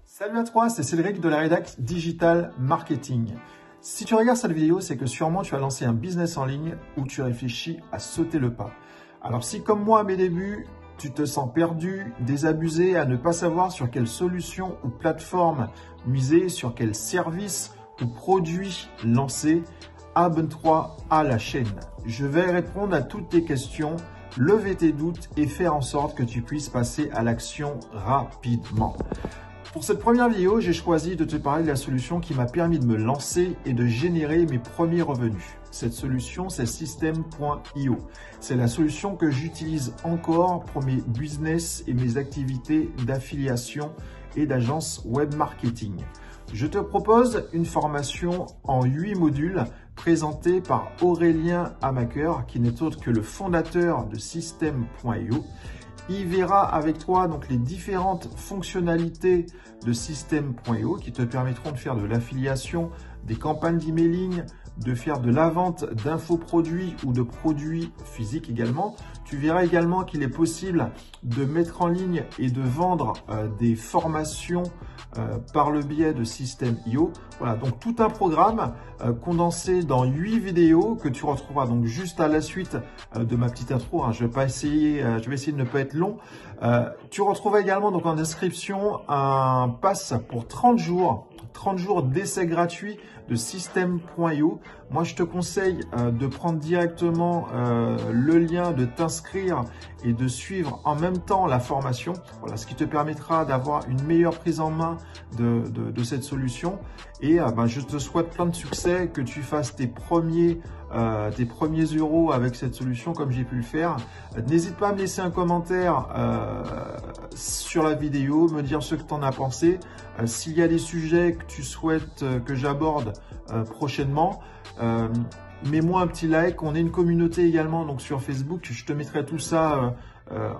Salut à toi, c'est Cédric de la rédac Digital Marketing. Si tu regardes cette vidéo, c'est que sûrement tu as lancé un business en ligne ou tu réfléchis à sauter le pas. Alors si comme moi à mes débuts, tu te sens perdu, désabusé, à ne pas savoir sur quelle solution ou plateforme miser, sur quel service ou produit lancer, abonne-toi à la chaîne. Je vais répondre à toutes tes questions, lever tes doutes et faire en sorte que tu puisses passer à l'action rapidement. Pour cette première vidéo, j'ai choisi de te parler de la solution qui m'a permis de me lancer et de générer mes premiers revenus. Cette solution, c'est System.io. C'est la solution que j'utilise encore pour mes business et mes activités d'affiliation et d'agence web marketing. Je te propose une formation en 8 modules présentée par Aurélien Hamaker, qui n'est autre que le fondateur de System.io. Il verra avec toi donc les différentes fonctionnalités de System.io qui te permettront de faire de l'affiliation, des campagnes d'emailing, de faire de la vente d'infoproduits ou de produits physiques également. Tu verras également qu'il est possible de mettre en ligne et de vendre des formations par le biais de System.io. Voilà, donc tout un programme condensé dans 8 vidéos que tu retrouveras donc juste à la suite de ma petite intro. Je vais essayer de ne pas être long. Tu retrouveras également donc en description un pass pour 30 jours d'essai gratuit de System.io. Moi, je te conseille de prendre directement le lien, de t'inscrire et de suivre en même temps la formation. Voilà, ce qui te permettra d'avoir une meilleure prise en main de cette solution. Et je te souhaite plein de succès, que tu fasses tes premiers euros avec cette solution comme j'ai pu le faire. N'hésite pas à me laisser un commentaire sur la vidéo, me dire ce que tu en as pensé. S'il y a des sujets que tu souhaites que j'aborde prochainement, mets-moi un petit like. On est une communauté également donc sur Facebook. Je te mettrai tout ça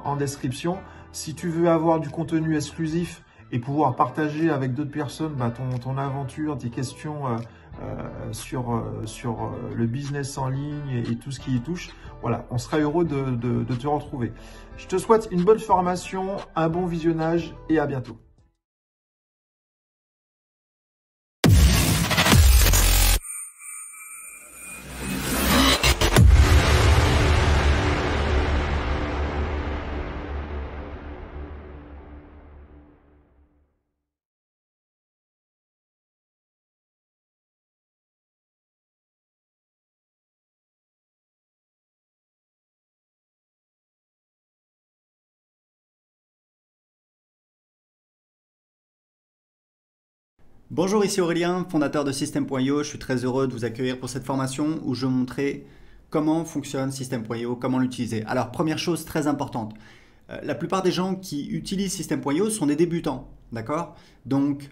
en description. Si tu veux avoir du contenu exclusif et pouvoir partager avec d'autres personnes ton aventure, tes questions sur le business en ligne et tout ce qui y touche, voilà, on sera heureux de te retrouver. Je te souhaite une bonne formation, un bon visionnage et à bientôt. Bonjour, ici Aurélien, fondateur de System.io. Je suis très heureux de vous accueillir pour cette formation où je vais vous montrer comment fonctionne System.io, comment l'utiliser. Alors, première chose très importante, la plupart des gens qui utilisent System.io sont des débutants, d'accord? Donc,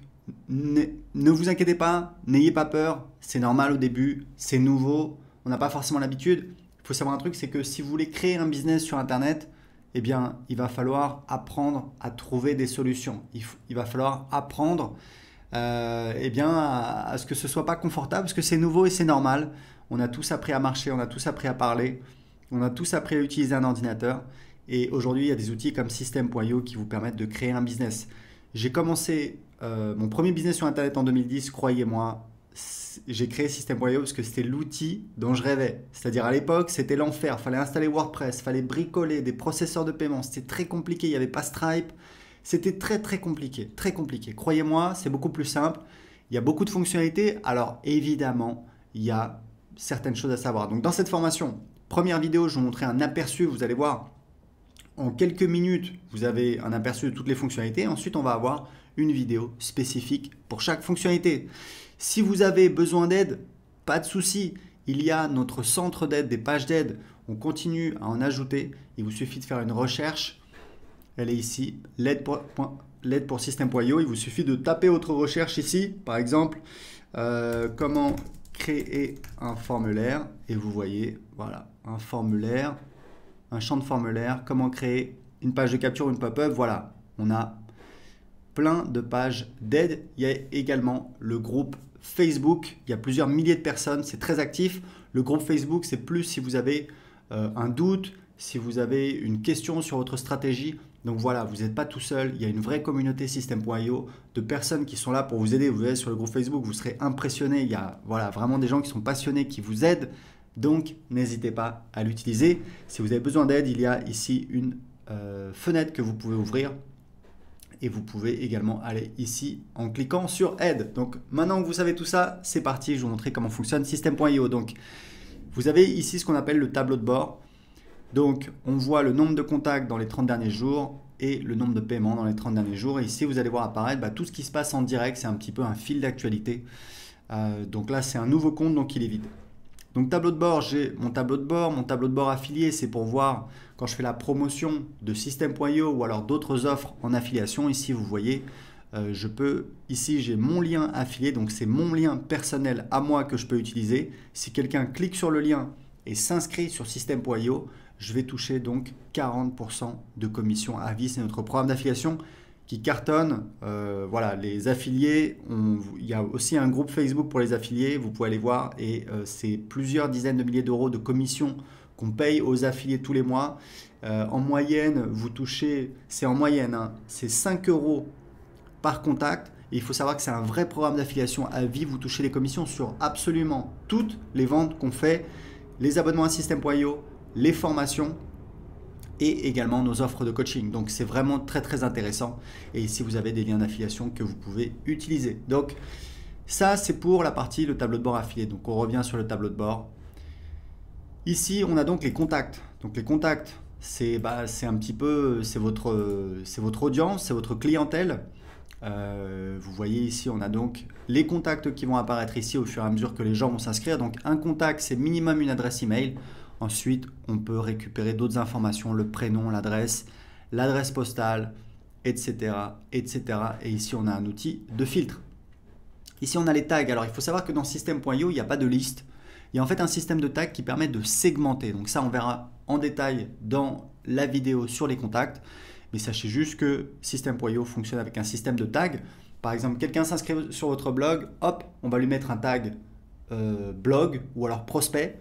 ne vous inquiétez pas, n'ayez pas peur, c'est normal au début, c'est nouveau, on n'a pas forcément l'habitude. Il faut savoir un truc, c'est que si vous voulez créer un business sur Internet, eh bien, il va falloir apprendre à trouver des solutions. Il va falloir apprendre à ce que ce soit pas confortable, parce que c'est nouveau et c'est normal. On a tous appris à marcher, on a tous appris à parler, on a tous appris à utiliser un ordinateur. Et aujourd'hui, il y a des outils comme System.io qui vous permettent de créer un business. J'ai commencé mon premier business sur Internet en 2010, croyez-moi. J'ai créé System.io parce que c'était l'outil dont je rêvais. C'est-à-dire à l'époque, c'était l'enfer. Il fallait installer WordPress, il fallait bricoler des processeurs de paiement. C'était très compliqué, il n'y avait pas Stripe. C'était très compliqué, très compliqué. Croyez-moi, c'est beaucoup plus simple. Il y a beaucoup de fonctionnalités. Alors évidemment, il y a certaines choses à savoir. Donc dans cette formation, première vidéo, je vais vous montrer un aperçu. Vous allez voir, en quelques minutes, vous avez un aperçu de toutes les fonctionnalités. Ensuite, on va avoir une vidéo spécifique pour chaque fonctionnalité. Si vous avez besoin d'aide, pas de souci. Il y a notre centre d'aide, des pages d'aide. On continue à en ajouter. Il vous suffit de faire une recherche. Elle est ici, l'aide pour System.io. Il vous suffit de taper votre recherche ici, par exemple, comment créer un formulaire. Et vous voyez, voilà, un formulaire, un champ de formulaire, comment créer une page de capture, une pop-up. Voilà, on a plein de pages d'aide. Il y a également le groupe Facebook. Il y a plusieurs milliers de personnes, c'est très actif. Le groupe Facebook, c'est plus si vous avez un doute, si vous avez une question sur votre stratégie. Donc voilà, vous n'êtes pas tout seul, il y a une vraie communauté System.io de personnes qui sont là pour vous aider. Vous allez sur le groupe Facebook, vous serez impressionnés. Il y a voilà, vraiment des gens qui sont passionnés, qui vous aident. Donc n'hésitez pas à l'utiliser. Si vous avez besoin d'aide, il y a ici une fenêtre que vous pouvez ouvrir. Et vous pouvez également aller ici en cliquant sur aide. Donc maintenant que vous savez tout ça, c'est parti, je vais vous montrer comment fonctionne System.io. Donc vous avez ici ce qu'on appelle le tableau de bord. Donc on voit le nombre de contacts dans les 30 derniers jours et le nombre de paiements dans les 30 derniers jours. Et ici vous allez voir apparaître tout ce qui se passe en direct, c'est un petit peu un fil d'actualité. Donc là c'est un nouveau compte, donc il est vide. Donc tableau de bord, j'ai mon tableau de bord affilié, c'est pour voir quand je fais la promotion de System.io ou alors d'autres offres en affiliation. Ici vous voyez, ici j'ai mon lien affilié, donc c'est mon lien personnel à moi que je peux utiliser. Si quelqu'un clique sur le lien et s'inscrit sur System.io, je vais toucher donc 40% de commission à vie. C'est notre programme d'affiliation qui cartonne. Voilà, les affiliés, il y a aussi un groupe Facebook pour les affiliés, vous pouvez aller voir, et c'est plusieurs dizaines de milliers d'euros de commissions qu'on paye aux affiliés tous les mois. En moyenne, vous touchez, c'est en moyenne, hein, c'est 5 euros par contact. Et il faut savoir que c'est un vrai programme d'affiliation à vie. Vous touchez les commissions sur absolument toutes les ventes qu'on fait, les abonnements à System.io, les formations et également nos offres de coaching. Donc c'est vraiment très très intéressant. Et ici vous avez des liens d'affiliation que vous pouvez utiliser. Donc ça c'est pour la partie le tableau de bord affilié. Donc on revient sur le tableau de bord. Ici on a donc les contacts. Donc les contacts c'est un petit peu c'est votre audience, c'est votre clientèle. Vous voyez ici on a donc les contacts qui vont apparaître ici au fur et à mesure que les gens vont s'inscrire. Donc un contact c'est minimum une adresse email. Ensuite, on peut récupérer d'autres informations, le prénom, l'adresse postale, etc., etc. Et ici, on a un outil de filtre. Ici, on a les tags. Alors, il faut savoir que dans System.io, il n'y a pas de liste. Il y a en fait un système de tags qui permet de segmenter. Donc ça, on verra en détail dans la vidéo sur les contacts. Mais sachez juste que System.io fonctionne avec un système de tags. Par exemple, quelqu'un s'inscrit sur votre blog, hop, on va lui mettre un tag blog ou alors prospect.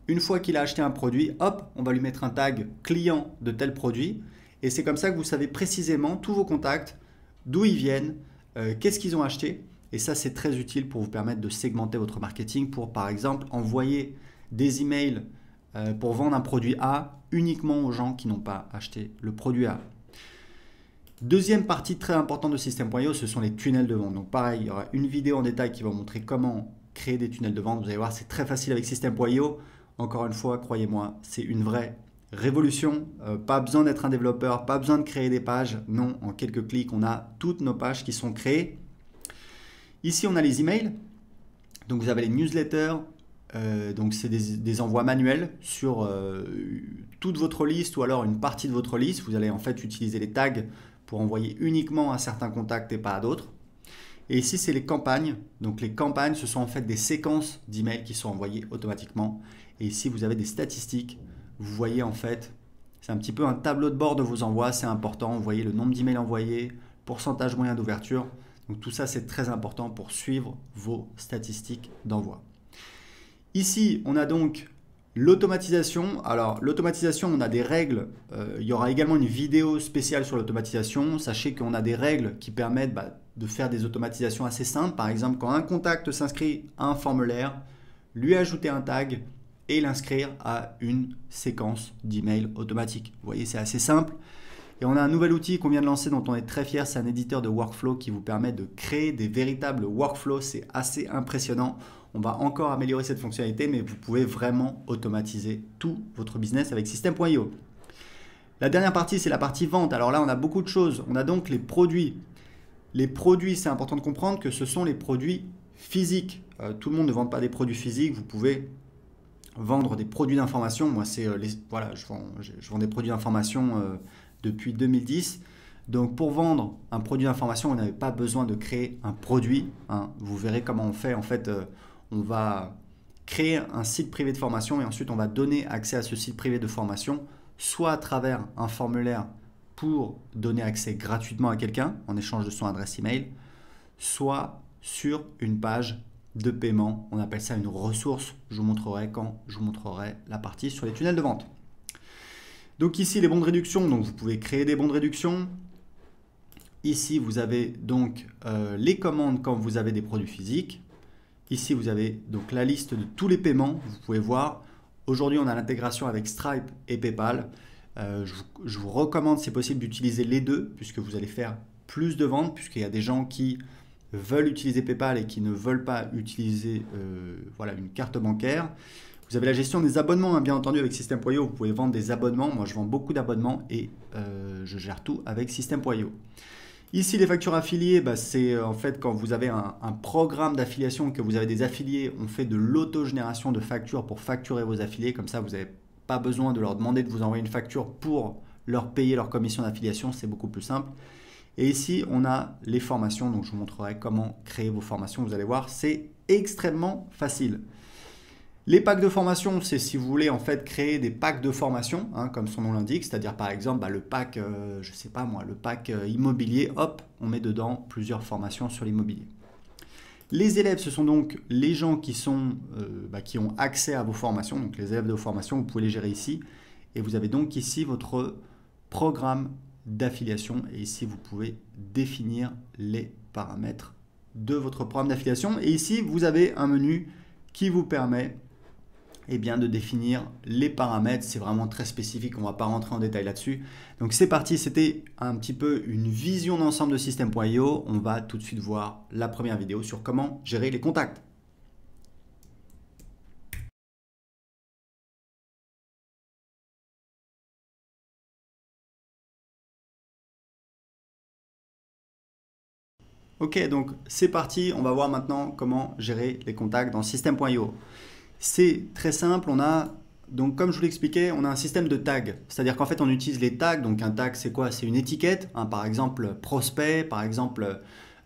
Une fois qu'il a acheté un produit, hop, on va lui mettre un tag client de tel produit. Et c'est comme ça que vous savez précisément tous vos contacts, d'où ils viennent, qu'est-ce qu'ils ont acheté. Et ça, c'est très utile pour vous permettre de segmenter votre marketing pour, par exemple, envoyer des emails pour vendre un produit A uniquement aux gens qui n'ont pas acheté le produit A. Deuxième partie très importante de System.io, ce sont les tunnels de vente. Donc pareil, il y aura une vidéo en détail qui va vous montrer comment créer des tunnels de vente. Vous allez voir, c'est très facile avec System.io. Encore une fois, croyez-moi, c'est une vraie révolution. Pas besoin d'être un développeur, pas besoin de créer des pages. Non, en quelques clics, on a toutes nos pages qui sont créées. Ici, on a les emails. Donc, vous avez les newsletters. Donc, c'est des envois manuels sur toute votre liste ou alors une partie de votre liste. Vous allez en fait utiliser les tags pour envoyer uniquement à certains contacts et pas à d'autres. Et ici, c'est les campagnes. Donc, les campagnes, ce sont en fait des séquences d'emails qui sont envoyées automatiquement. Et ici, vous avez des statistiques. Vous voyez en fait, c'est un petit peu un tableau de bord de vos envois. C'est important. Vous voyez le nombre d'emails envoyés, pourcentage moyen d'ouverture. Donc, tout ça, c'est très important pour suivre vos statistiques d'envoi. Ici, on a donc l'automatisation. Alors, l'automatisation, on a des règles. Il y aura également une vidéo spéciale sur l'automatisation. Sachez qu'on a des règles qui permettent de faire des automatisations assez simples. Par exemple, quand un contact s'inscrit à un formulaire, lui ajouter un tag et l'inscrire à une séquence d'emails automatique. Vous voyez, c'est assez simple. Et on a un nouvel outil qu'on vient de lancer dont on est très fier. C'est un éditeur de workflow qui vous permet de créer des véritables workflows. C'est assez impressionnant. On va encore améliorer cette fonctionnalité, mais vous pouvez vraiment automatiser tout votre business avec System.io. La dernière partie, c'est la partie vente. Alors là, on a beaucoup de choses. On a donc les produits. Les produits, c'est important de comprendre que ce sont les produits physiques. Tout le monde ne vend pas des produits physiques. Vous pouvez vendre des produits d'information. Moi, voilà, je vends des produits d'information depuis 2010. Donc, pour vendre un produit d'information, vous n'avez pas besoin de créer un produit. Hein. Vous verrez comment on fait. En fait, on va créer un site privé de formation et ensuite, on va donner accès à ce site privé de formation, soit à travers un formulaire pour donner accès gratuitement à quelqu'un en échange de son adresse email, soit sur une page de paiement. On appelle ça une ressource. Je vous montrerai quand je vous montrerai la partie sur les tunnels de vente. Donc ici, les bons de réduction, donc vous pouvez créer des bons de réduction. Ici, vous avez donc les commandes quand vous avez des produits physiques. Ici, vous avez donc la liste de tous les paiements. Vous pouvez voir, aujourd'hui, on a l'intégration avec Stripe et PayPal. Je vous recommande, si possible, d'utiliser les deux, puisque vous allez faire plus de ventes, puisqu'il y a des gens qui veulent utiliser PayPal et qui ne veulent pas utiliser voilà, une carte bancaire. Vous avez la gestion des abonnements, hein, bien entendu, avec System.io. Vous pouvez vendre des abonnements. Moi, je vends beaucoup d'abonnements et je gère tout avec System.io. Ici, les factures affiliées, bah, c'est en fait quand vous avez un programme d'affiliation, que vous avez des affiliés, on fait de l'autogénération de factures pour facturer vos affiliés. Comme ça, vous n'avez pas besoin de leur demander de vous envoyer une facture pour leur payer leur commission d'affiliation. C'est beaucoup plus simple. Et ici, on a les formations. Donc, je vous montrerai comment créer vos formations. Vous allez voir, c'est extrêmement facile. Les packs de formation, c'est si vous voulez en fait créer des packs de formation, hein, comme son nom l'indique, c'est-à-dire par exemple bah, le pack, je sais pas moi, le pack immobilier, hop, on met dedans plusieurs formations sur l'immobilier. Les élèves, ce sont donc les gens qui ont accès à vos formations, donc les élèves de vos formations, vous pouvez les gérer ici, et vous avez donc ici votre programme d'affiliation, et ici vous pouvez définir les paramètres de votre programme d'affiliation, et ici vous avez un menu qui vous permet de définir les paramètres. C'est vraiment très spécifique, on ne va pas rentrer en détail là-dessus. Donc c'est parti, c'était un petit peu une vision d'ensemble de System.io. On va tout de suite voir la première vidéo sur comment gérer les contacts. Ok, donc c'est parti, on va voir maintenant comment gérer les contacts dans System.io. C'est très simple, donc comme je vous l'expliquais, on a un système de tags. C'est-à-dire qu'en fait, on utilise les tags. Donc un tag, c'est quoi? C'est une étiquette, hein, par exemple prospect, par exemple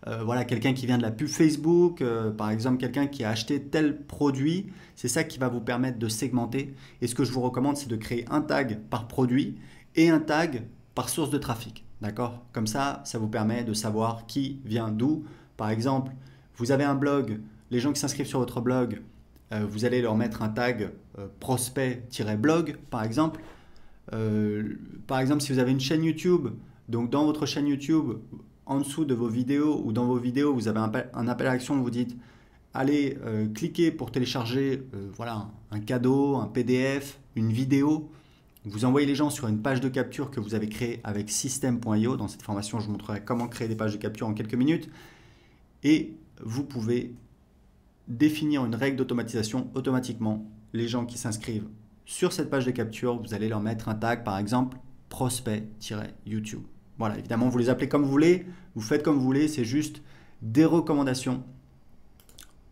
voilà, quelqu'un qui vient de la pub Facebook, par exemple quelqu'un qui a acheté tel produit. C'est ça qui va vous permettre de segmenter. Et ce que je vous recommande, c'est de créer un tag par produit et un tag par source de trafic. D'accord? Comme ça, ça vous permet de savoir qui vient d'où. Par exemple, vous avez un blog, les gens qui s'inscrivent sur votre blog, vous allez leur mettre un tag prospect-blog par exemple. Par exemple, si vous avez une chaîne YouTube, donc dans votre chaîne YouTube, en dessous de vos vidéos ou dans vos vidéos, vous avez un appel à l'action, vous dites allez cliquez pour télécharger voilà, un cadeau, un PDF, une vidéo. Vous envoyez les gens sur une page de capture que vous avez créée avec System.io. Dans cette formation, je vous montrerai comment créer des pages de capture en quelques minutes. Et vous pouvez définir une règle d'automatisation. Automatiquement, les gens qui s'inscrivent sur cette page de capture, vous allez leur mettre un tag, par exemple, prospect-YouTube. Voilà, évidemment, vous les appelez comme vous voulez, vous faites comme vous voulez, c'est juste des recommandations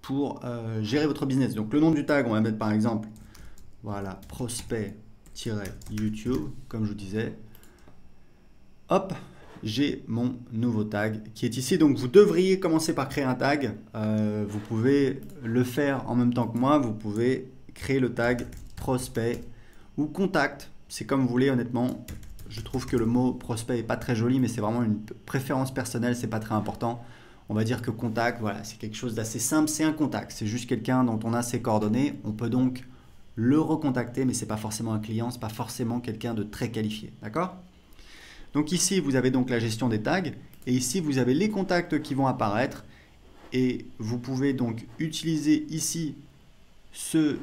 pour gérer votre business. Donc, le nom du tag, on va mettre par exemple, voilà, prospect-YouTube, comme je vous disais. Hop, j'ai mon nouveau tag qui est ici. Donc, vous devriez commencer par créer un tag. Vous pouvez le faire en même temps que moi. Vous pouvez créer le tag prospect ou contact. C'est comme vous voulez, honnêtement. Je trouve que le mot prospect n'est pas très joli, mais c'est vraiment une préférence personnelle. C'est pas très important. On va dire que contact, voilà, c'est quelque chose d'assez simple. C'est un contact. C'est juste quelqu'un dont on a ses coordonnées. On peut donc le recontacter, mais ce n'est pas forcément un client. Ce n'est pas forcément quelqu'un de très qualifié. D'accord ? Donc ici, vous avez donc la gestion des tags et ici, vous avez les contacts qui vont apparaître et vous pouvez donc utiliser ici ce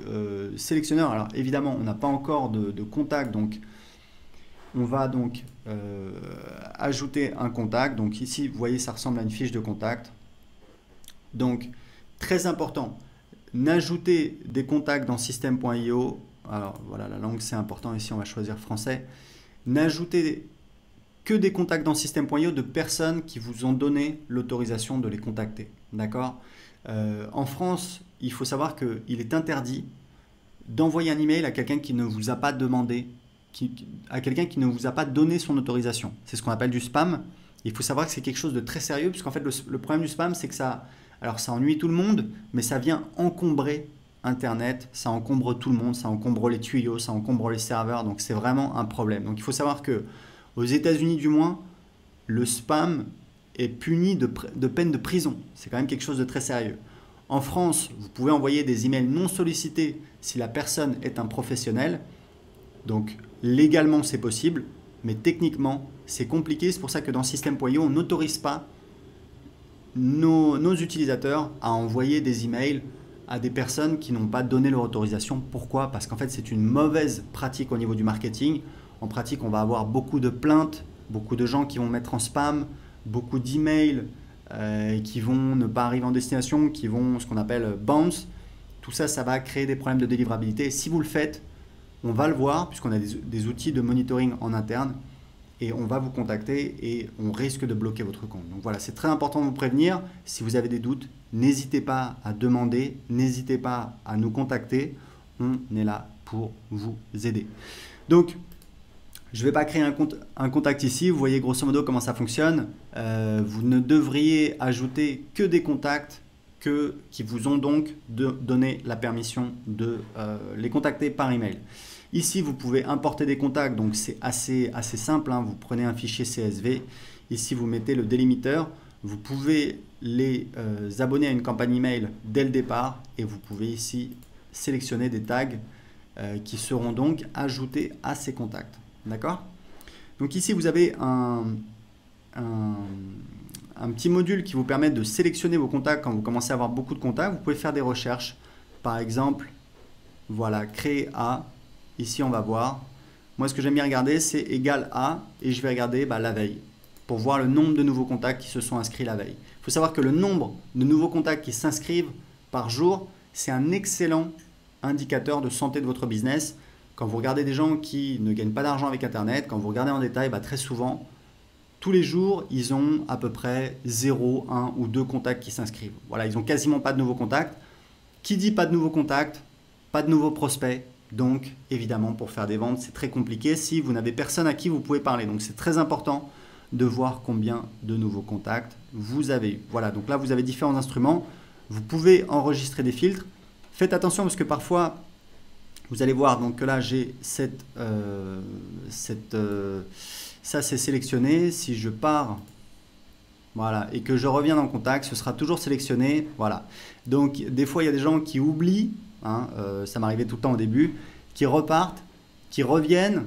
sélectionneur. Alors évidemment, on n'a pas encore de contact, donc on va donc ajouter un contact. Donc ici, vous voyez, ça ressemble à une fiche de contact. Donc, très important, n'ajoutez des contacts dans System.io. Alors voilà, la langue c'est important, ici on va choisir français. N'ajoutez que des contacts dans System.io de personnes qui vous ont donné l'autorisation de les contacter. D'accord ? En France, il faut savoir qu'il est interdit d'envoyer un email à quelqu'un qui ne vous a pas demandé, à quelqu'un qui ne vous a pas donné son autorisation. C'est ce qu'on appelle du spam. Il faut savoir que c'est quelque chose de très sérieux, puisqu'en fait, le problème du spam, c'est que ça ennuie tout le monde, mais ça vient encombrer Internet, ça encombre tout le monde, ça encombre les tuyaux, ça encombre les serveurs, donc c'est vraiment un problème. Donc il faut savoir que aux États-Unis du moins, le spam est puni de peine de prison. C'est quand même quelque chose de très sérieux. En France, vous pouvez envoyer des emails non sollicités si la personne est un professionnel. Donc légalement c'est possible, mais techniquement c'est compliqué. C'est pour ça que dans System.io, on n'autorise pas nos utilisateurs à envoyer des emails à des personnes qui n'ont pas donné leur autorisation. Pourquoi? Parce qu'en fait c'est une mauvaise pratique au niveau du marketing. En pratique, on va avoir beaucoup de plaintes, beaucoup de gens qui vont mettre en spam, beaucoup d'emails qui vont ne pas arriver en destination, qui vont ce qu'on appelle bounce. Tout ça, ça va créer des problèmes de délivrabilité. Si vous le faites, on va le voir puisqu'on a des outils de monitoring en interne et on va vous contacter et on risque de bloquer votre compte. Donc voilà, c'est très important de vous prévenir. Si vous avez des doutes, n'hésitez pas à demander, n'hésitez pas à nous contacter. On est là pour vous aider. Donc, je ne vais pas créer un contact ici. Vous voyez grosso modo comment ça fonctionne. Vous ne devriez ajouter que des contacts qui vous ont donc donné la permission de les contacter par email. Ici, vous pouvez importer des contacts. Donc, c'est assez simple, hein. Vous prenez un fichier CSV. Ici, vous mettez le délimiteur. Vous pouvez les abonner à une campagne email dès le départ. Et vous pouvez ici sélectionner des tags qui seront donc ajoutés à ces contacts. D'accord? Donc ici, vous avez un petit module qui vous permet de sélectionner vos contacts quand vous commencez à avoir beaucoup de contacts. Vous pouvez faire des recherches. Par exemple, voilà, créer à. Ici, on va voir. Moi, ce que j'aime bien regarder, c'est égal à. Et je vais regarder la veille pour voir le nombre de nouveaux contacts qui se sont inscrits la veille. Il faut savoir que le nombre de nouveaux contacts qui s'inscrivent par jour, c'est un excellent indicateur de santé de votre business. Quand vous regardez des gens qui ne gagnent pas d'argent avec Internet, quand vous regardez en détail, très souvent, tous les jours, ils ont à peu près 0, 1 ou 2 contacts qui s'inscrivent. Voilà, ils n'ont quasiment pas de nouveaux contacts. Qui dit pas de nouveaux contacts, pas de nouveaux prospects. Donc, évidemment, pour faire des ventes, c'est très compliqué si vous n'avez personne à qui vous pouvez parler. Donc, c'est très important de voir combien de nouveaux contacts vous avez eu. Voilà, donc là, vous avez différents instruments. Vous pouvez enregistrer des filtres. Faites attention parce que parfois, vous allez voir donc que là j'ai ça c'est sélectionné. Si je pars voilà, et que je reviens dans le contact, ce sera toujours sélectionné. Voilà. Donc des fois il y a des gens qui oublient, hein, ça m'arrivait tout le temps au début, qui repartent, qui reviennent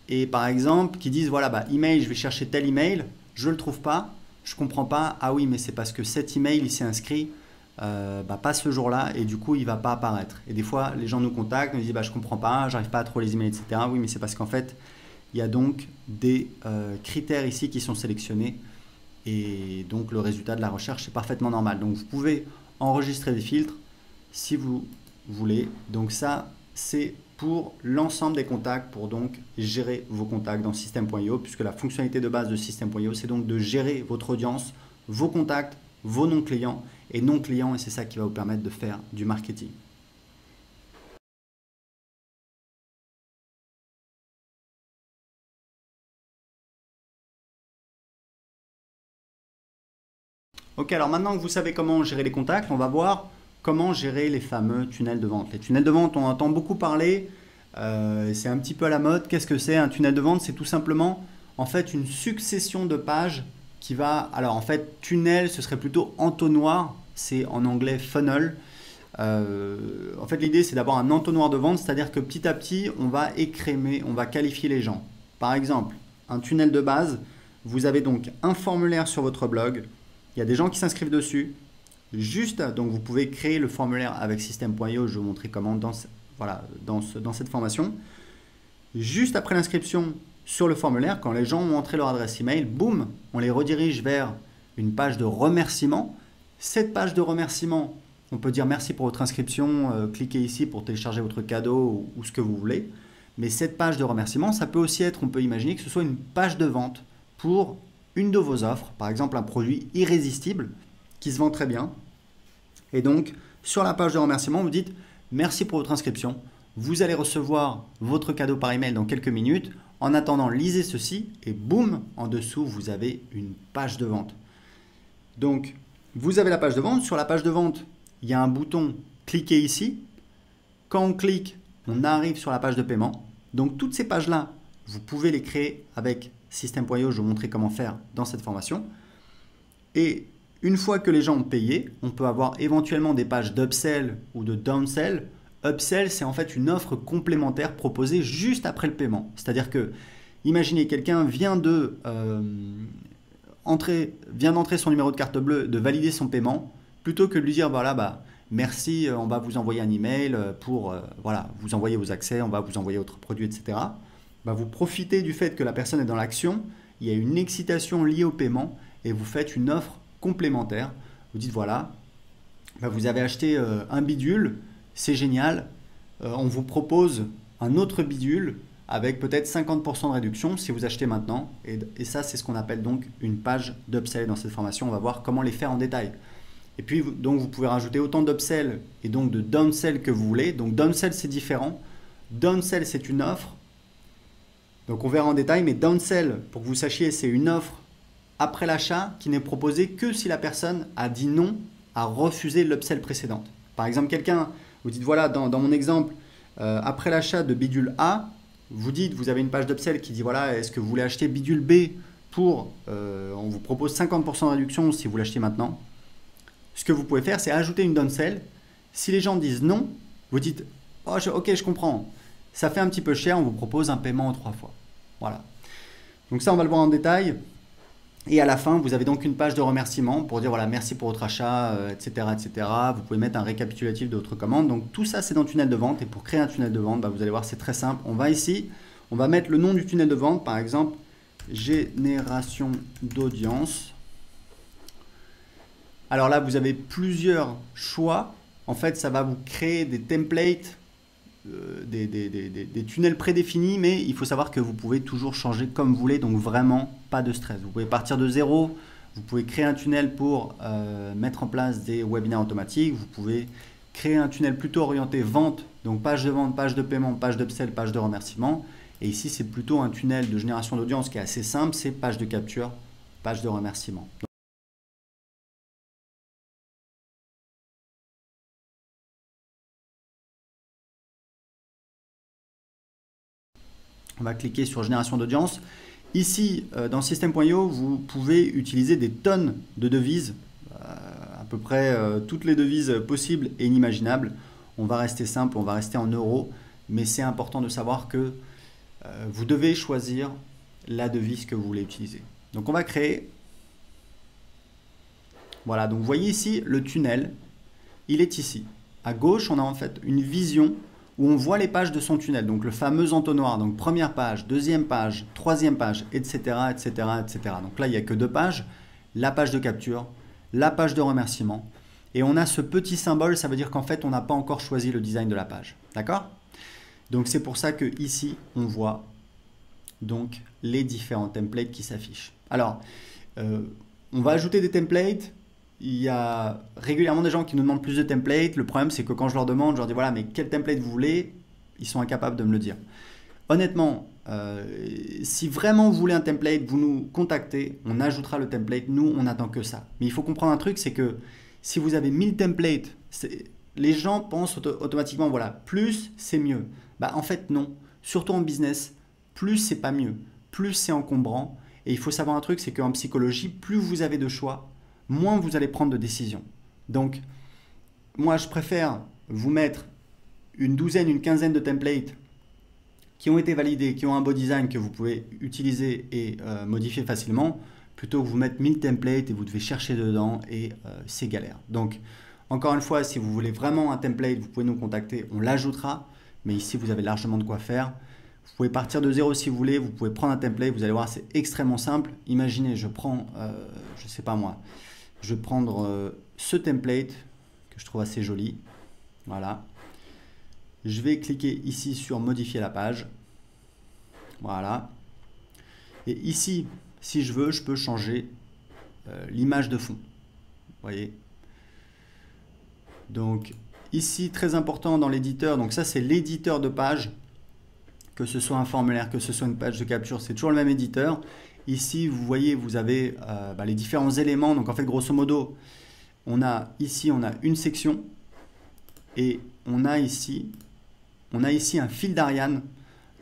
et par exemple qui disent voilà email, je vais chercher tel email, je ne le trouve pas, je ne comprends pas, ah oui mais c'est parce que cet email il s'est inscrit pas ce jour-là et du coup il va pas apparaître. Et des fois les gens nous contactent, nous disent je comprends pas, j'arrive pas à trouver les emails, etc. Oui mais c'est parce qu'en fait il y a donc des critères ici qui sont sélectionnés et donc le résultat de la recherche est parfaitement normal. Donc vous pouvez enregistrer des filtres si vous voulez. Donc ça c'est pour l'ensemble des contacts, pour donc gérer vos contacts dans System.io, puisque la fonctionnalité de base de System.io c'est donc de gérer votre audience, vos contacts, vos non-clients et non-clients, et c'est ça qui va vous permettre de faire du marketing. Ok, alors maintenant que vous savez comment gérer les contacts, on va voir comment gérer les fameux tunnels de vente. Les tunnels de vente, on entend beaucoup parler, c'est un petit peu à la mode. Qu'est-ce que c'est un tunnel de vente? C'est tout simplement en fait une succession de pages qui va, alors en fait tunnel ce serait plutôt entonnoir, c'est en anglais funnel. En fait l'idée c'est d'avoir un entonnoir de vente, c'est-à-dire que petit à petit on va écrémer, on va qualifier les gens. Par exemple, un tunnel de base, vous avez donc un formulaire sur votre blog, il y a des gens qui s'inscrivent dessus, juste, donc vous pouvez créer le formulaire avec System.io, je vais vous montrer comment dans cette formation. Juste après l'inscription sur le formulaire, quand les gens ont entré leur adresse email, boum, on les redirige vers une page de remerciement. Cette page de remerciement, on peut dire merci pour votre inscription, cliquez ici pour télécharger votre cadeau ou ce que vous voulez. Mais cette page de remerciement, ça peut aussi être, on peut imaginer que ce soit une page de vente pour une de vos offres, par exemple un produit irrésistible qui se vend très bien. Et donc, sur la page de remerciement, vous dites merci pour votre inscription. Vous allez recevoir votre cadeau par email dans quelques minutes. En attendant, lisez ceci et boum, en dessous, vous avez une page de vente. Donc, vous avez la page de vente. Sur la page de vente, il y a un bouton « Cliquez ici ». Quand on clique, on arrive sur la page de paiement. Donc, toutes ces pages-là, vous pouvez les créer avec System.io. Je vais vous montrer comment faire dans cette formation. Et une fois que les gens ont payé, on peut avoir éventuellement des pages d'upsell ou de downsell. Upsell, c'est en fait une offre complémentaire proposée juste après le paiement. C'est-à-dire que, imaginez, quelqu'un vient d'entrer son numéro de carte bleue, de valider son paiement, plutôt que de lui dire, voilà, bah, merci, on va vous envoyer un email pour voilà, vous envoyer vos accès, on va vous envoyer votre produit, etc. Bah, vous profitez du fait que la personne est dans l'action, il y a une excitation liée au paiement et vous faites une offre complémentaire. Vous dites, voilà, bah, vous avez acheté un bidule, c'est génial, on vous propose un autre bidule avec peut-être 50% de réduction si vous achetez maintenant. Et ça, c'est ce qu'on appelle donc une page d'upsell dans cette formation. On va voir comment les faire en détail. Et puis, donc, vous pouvez rajouter autant d'upsell et donc de downsell que vous voulez. Donc, downsell, c'est différent. Downsell, c'est une offre. Donc, on verra en détail. Mais downsell, pour que vous sachiez, c'est une offre après l'achat qui n'est proposée que si la personne a dit non, a refusé l'upsell précédente. Par exemple, quelqu'un, vous dites, voilà, dans mon exemple, après l'achat de bidule A, vous dites, vous avez une page d'upsell qui dit, voilà, est-ce que vous voulez acheter bidule B pour, on vous propose 50% de réduction si vous l'achetez maintenant. Ce que vous pouvez faire, c'est ajouter une downsell. Si les gens disent non, vous dites, oh, ok, je comprends, ça fait un petit peu cher, on vous propose un paiement en 3 fois. Voilà. Donc ça, on va le voir en détail. Et à la fin, vous avez donc une page de remerciement pour dire, voilà, merci pour votre achat, etc., etc. Vous pouvez mettre un récapitulatif de votre commande. Donc tout ça, c'est dans le tunnel de vente. Et pour créer un tunnel de vente, bah, vous allez voir, c'est très simple. On va ici, on va mettre le nom du tunnel de vente, par exemple, génération d'audience. Alors là, vous avez plusieurs choix. En fait, ça va vous créer des templates, des tunnels prédéfinis, mais il faut savoir que vous pouvez toujours changer comme vous voulez, donc vraiment pas de stress. Vous pouvez partir de zéro, vous pouvez créer un tunnel pour mettre en place des webinaires automatiques, vous pouvez créer un tunnel plutôt orienté vente, donc page de vente, page de paiement, page d'upsell, page de remerciement. Et ici, c'est plutôt un tunnel de génération d'audience qui est assez simple, c'est page de capture, page de remerciement. On va cliquer sur génération d'audience. Ici, dans System.io, vous pouvez utiliser des tonnes de devises, à peu près toutes les devises possibles et inimaginables. On va rester simple, on va rester en euros, mais c'est important de savoir que vous devez choisir la devise que vous voulez utiliser. Donc on va créer. Voilà, donc vous voyez ici le tunnel, il est ici. À gauche, on a en fait une vision où on voit les pages de son tunnel, donc le fameux entonnoir, donc première page, deuxième page, troisième page, etc., etc., etc. Donc là, il n'y a que 2 pages, la page de capture, la page de remerciement, et on a ce petit symbole, ça veut dire qu'en fait, on n'a pas encore choisi le design de la page, d'accord? Donc c'est pour ça que ici, on voit donc les différents templates qui s'affichent. Alors, on va ajouter des templates. Il y a régulièrement des gens qui nous demandent plus de templates. Le problème, c'est que quand je leur demande, je leur dis voilà, mais quel template vous voulez? Ils sont incapables de me le dire. Honnêtement, si vraiment vous voulez un template, vous nous contactez, on ajoutera le template. Nous, on n'attend que ça. Mais il faut comprendre un truc, c'est que si vous avez 1000 templates, les gens pensent automatiquement voilà, plus c'est mieux. Bah, en fait, non. Surtout en business, plus c'est pas mieux. Plus c'est encombrant. Et il faut savoir un truc, c'est qu'en psychologie, plus vous avez de choix, moins vous allez prendre de décisions. Donc, moi, je préfère vous mettre une douzaine, une quinzaine de templates qui ont été validés, qui ont un beau design que vous pouvez utiliser et modifier facilement, plutôt que vous mettre 1000 templates et vous devez chercher dedans et c'est galère. Donc, encore une fois, si vous voulez vraiment un template, vous pouvez nous contacter, on l'ajoutera. Mais ici, vous avez largement de quoi faire. Vous pouvez partir de zéro si vous voulez, vous pouvez prendre un template, vous allez voir, c'est extrêmement simple. Imaginez, je prends, je sais pas moi, je vais prendre ce template que je trouve assez joli. Voilà. Je vais cliquer ici sur modifier la page. Voilà. Et ici, si je veux, je peux changer l'image de fond. Vous voyez. Donc ici, très important dans l'éditeur, donc ça c'est l'éditeur de page. Que ce soit un formulaire, que ce soit une page de capture, c'est toujours le même éditeur. Ici, vous voyez, vous avez les différents éléments. Donc en fait, grosso modo, on a ici une section et on a ici un fil d'Ariane.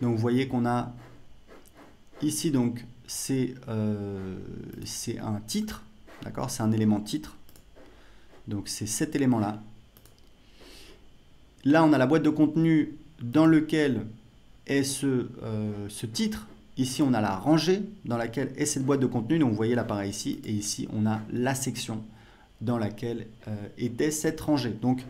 Donc vous voyez qu'on a ici, donc c'est un titre, d'accord? C'est un élément titre. Donc c'est cet élément-là. là, on a la boîte de contenu dans lequel est ce titre. Ici, on a la rangée dans laquelle est cette boîte de contenu. Donc, vous voyez l'appareil ici. Et ici, on a la section dans laquelle était cette rangée. Donc,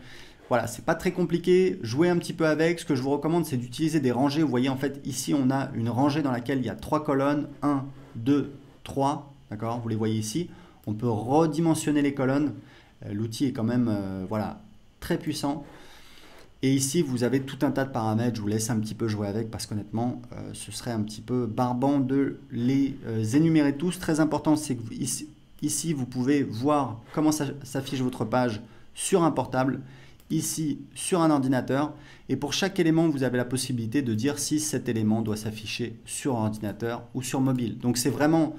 voilà, c'est pas très compliqué. Jouez un petit peu avec. Ce que je vous recommande, c'est d'utiliser des rangées. Vous voyez, en fait, ici, on a une rangée dans laquelle il y a 3 colonnes. 1, 2, 3. D'accord? Vous les voyez ici. On peut redimensionner les colonnes. L'outil est quand même voilà, très puissant. Et ici, vous avez tout un tas de paramètres. Je vous laisse un petit peu jouer avec parce qu'honnêtement, ce serait un petit peu barbant de les énumérer tous. Très important, c'est que ici, vous pouvez voir comment s'affiche votre page sur un portable, ici sur un ordinateur. Et pour chaque élément, vous avez la possibilité de dire si cet élément doit s'afficher sur ordinateur ou sur mobile. Donc, c'est vraiment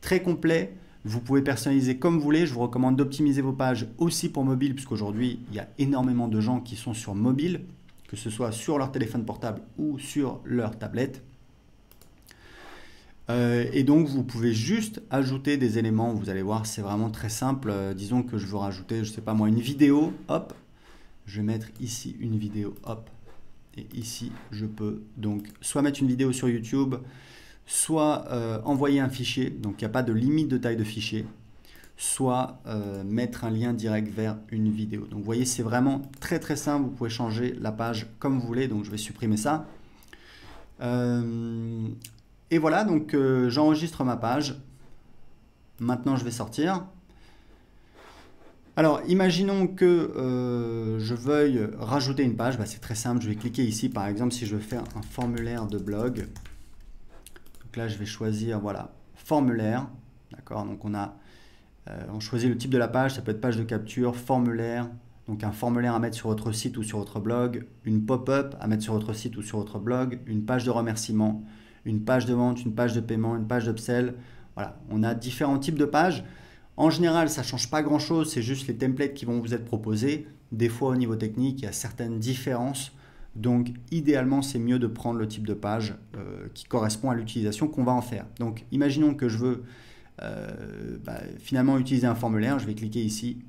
très complet. Vous pouvez personnaliser comme vous voulez. Je vous recommande d'optimiser vos pages aussi pour mobile, puisqu'aujourd'hui, il y a énormément de gens qui sont sur mobile, que ce soit sur leur téléphone portable ou sur leur tablette. Et donc, vous pouvez juste ajouter des éléments. Vous allez voir, c'est vraiment très simple. Disons que je veux rajouter, je ne sais pas moi, une vidéo. Hop, je vais mettre ici une vidéo. Hop, et ici, je peux donc soit mettre une vidéo sur YouTube, soit envoyer un fichier, donc il n'y a pas de limite de taille de fichier, soit mettre un lien direct vers une vidéo. Donc vous voyez, c'est vraiment très très simple, vous pouvez changer la page comme vous voulez, donc je vais supprimer ça. Et voilà, donc j'enregistre ma page. Maintenant je vais sortir. Alors imaginons que je veuille rajouter une page, c'est très simple, je vais cliquer ici par exemple si je veux faire un formulaire de blog. Donc là, je vais choisir, voilà, formulaire, d'accord, donc on choisit le type de la page, ça peut être page de capture, formulaire, donc un formulaire à mettre sur votre site ou sur votre blog, une pop-up à mettre sur votre site ou sur votre blog, une page de remerciement, une page de vente, une page de paiement, une page d'upsell, voilà, on a différents types de pages. En général, ça ne change pas grand-chose, c'est juste les templates qui vont vous être proposés. Des fois, au niveau technique, il y a certaines différences. Donc, idéalement, c'est mieux de prendre le type de page qui correspond à l'utilisation qu'on va en faire. Donc, imaginons que je veux finalement utiliser un formulaire. Je vais cliquer ici.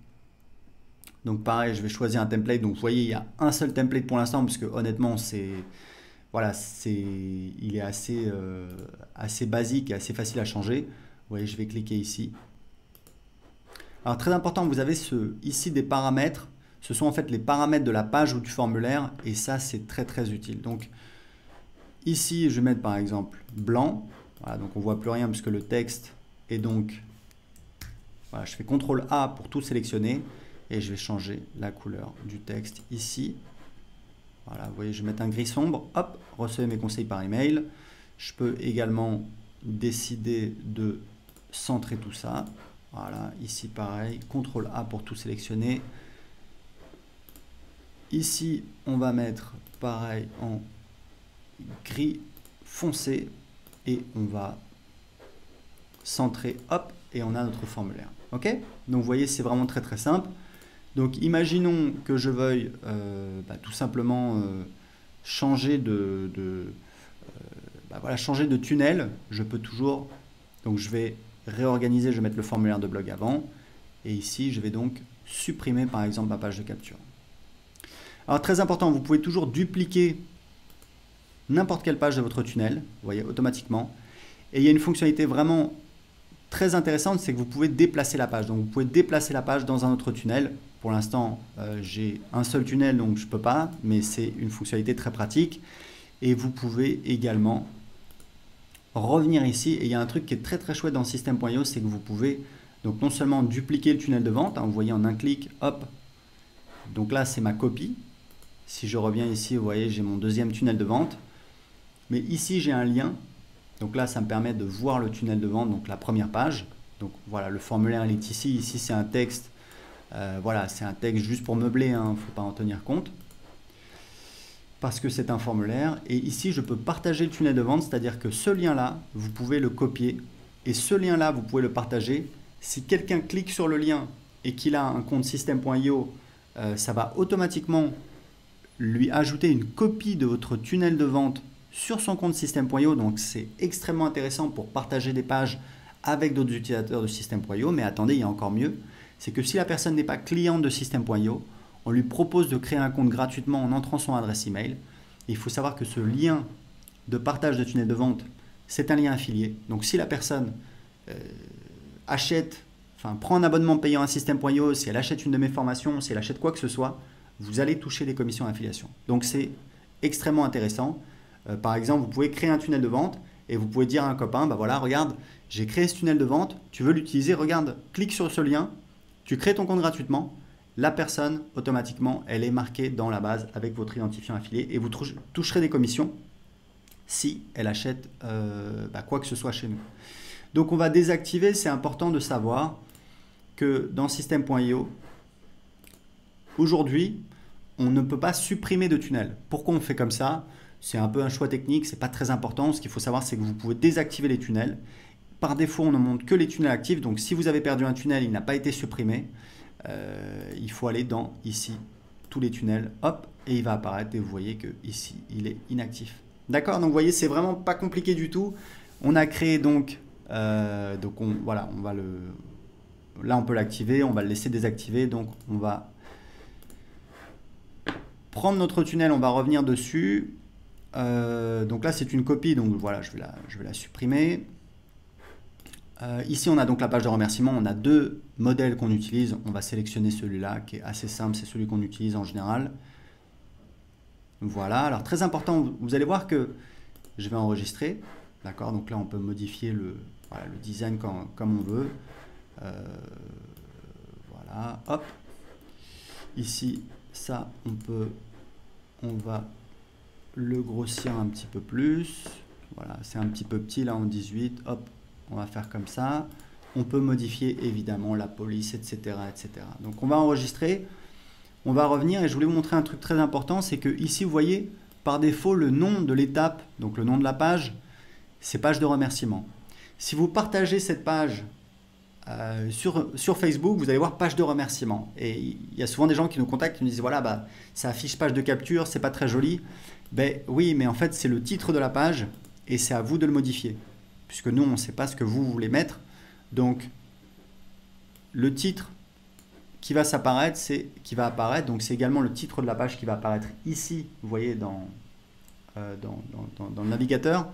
Donc, pareil, je vais choisir un template. Donc, vous voyez, il y a un seul template pour l'instant parce que honnêtement, il est assez basique et assez facile à changer. Vous voyez, je vais cliquer ici. Alors, très important, vous avez ici des paramètres. Ce sont en fait les paramètres de la page ou du formulaire et ça c'est très très utile. Donc ici je vais mettre par exemple blanc, voilà, donc on voit plus rien puisque le texte est donc, voilà, je fais CTRL A pour tout sélectionner et je vais changer la couleur du texte ici. Voilà, vous voyez, je vais mettre un gris sombre, hop, recevez mes conseils par email. Je peux également décider de centrer tout ça. Voilà, ici pareil, CTRL A pour tout sélectionner. Ici, on va mettre pareil en gris foncé et on va centrer, hop, et on a notre formulaire. Ok? Donc, vous voyez, c'est vraiment très très simple. Donc, imaginons que je veuille tout simplement changer changer de tunnel. Je peux toujours, donc je vais réorganiser, je vais mettre le formulaire de blog avant et ici, je vais donc supprimer par exemple ma page de capture. Alors très important, vous pouvez toujours dupliquer n'importe quelle page de votre tunnel, vous voyez, automatiquement. Et il y a une fonctionnalité vraiment très intéressante, c'est que vous pouvez déplacer la page. Donc vous pouvez déplacer la page dans un autre tunnel. Pour l'instant, j'ai un seul tunnel, donc je ne peux pas, mais c'est une fonctionnalité très pratique. Et vous pouvez également revenir ici. Et il y a un truc qui est très très chouette dans System.io, c'est que vous pouvez donc non seulement dupliquer le tunnel de vente, vous voyez en un clic, hop, donc là c'est ma copie. Si je reviens ici, vous voyez, j'ai mon deuxième tunnel de vente. Mais ici, j'ai un lien. Donc là, ça me permet de voir le tunnel de vente, donc la première page. Donc voilà, le formulaire, il est ici. Ici, c'est un texte. Voilà, c'est un texte juste pour meubler, il ne faut pas en tenir compte. Parce que c'est un formulaire. Et ici, je peux partager le tunnel de vente, c'est-à-dire que ce lien-là, vous pouvez le copier. Et ce lien-là, vous pouvez le partager. Si quelqu'un clique sur le lien et qu'il a un compte System.io, ça va automatiquement lui ajouter une copie de votre tunnel de vente sur son compte System.io. Donc, c'est extrêmement intéressant pour partager des pages avec d'autres utilisateurs de System.io. Mais attendez, il y a encore mieux. C'est que si la personne n'est pas cliente de System.io, on lui propose de créer un compte gratuitement en entrant son adresse email. Et il faut savoir que ce lien de partage de tunnel de vente, c'est un lien affilié. Donc si la personne prend un abonnement payant à System.io, si elle achète une de mes formations, si elle achète quoi que ce soit, vous allez toucher des commissions d'affiliation. Donc c'est extrêmement intéressant. Par exemple, vous pouvez créer un tunnel de vente et vous pouvez dire à un copain, bah voilà, regarde, j'ai créé ce tunnel de vente, tu veux l'utiliser, regarde, clique sur ce lien, tu crées ton compte gratuitement, la personne, automatiquement, elle est marquée dans la base avec votre identifiant affilié et vous toucherez des commissions si elle achète quoi que ce soit chez nous. Donc on va désactiver, c'est important de savoir que dans System.io, aujourd'hui, on ne peut pas supprimer de tunnel. Pourquoi on fait comme ça? C'est un peu un choix technique, c'est pas très important. Ce qu'il faut savoir, c'est que vous pouvez désactiver les tunnels. Par défaut, on ne montre que les tunnels actifs. Donc si vous avez perdu un tunnel, il n'a pas été supprimé, il faut aller dans ici, tous les tunnels, hop, et il va apparaître et vous voyez que ici, il est inactif. D'accord? Donc vous voyez, c'est vraiment pas compliqué du tout. On a créé donc, là on peut l'activer, on va le laisser désactiver. Donc on va prendre notre tunnel, on va revenir dessus. Donc là c'est une copie, donc voilà, je vais la supprimer. Ici on a donc la page de remerciement, on a deux modèles qu'on utilise. On va sélectionner celui-là qui est assez simple, c'est celui qu'on utilise en général. Voilà, alors très important, vous allez voir que je vais enregistrer. D'accord, donc là on peut modifier le design comme on veut. Voilà, hop. Ici, ça on va le grossir un petit peu plus. Voilà, c'est un petit peu petit là en 18. Hop, on va faire comme ça. On peut modifier évidemment la police, etc., etc. Donc on va enregistrer. On va revenir et je voulais vous montrer un truc très important, c'est que ici vous voyez par défaut le nom de l'étape, donc le nom de la page, c'est page de remerciement. Si vous partagez cette page sur Facebook, vous allez voir page de remerciement. Et il y a souvent des gens qui nous contactent qui nous disent voilà, ça affiche page de capture, c'est pas très joli. Ben oui, mais en fait c'est le titre de la page et c'est à vous de le modifier. Puisque nous on ne sait pas ce que vous voulez mettre. Donc le titre qui va apparaître, donc c'est également le titre de la page qui va apparaître ici, vous voyez dans le navigateur.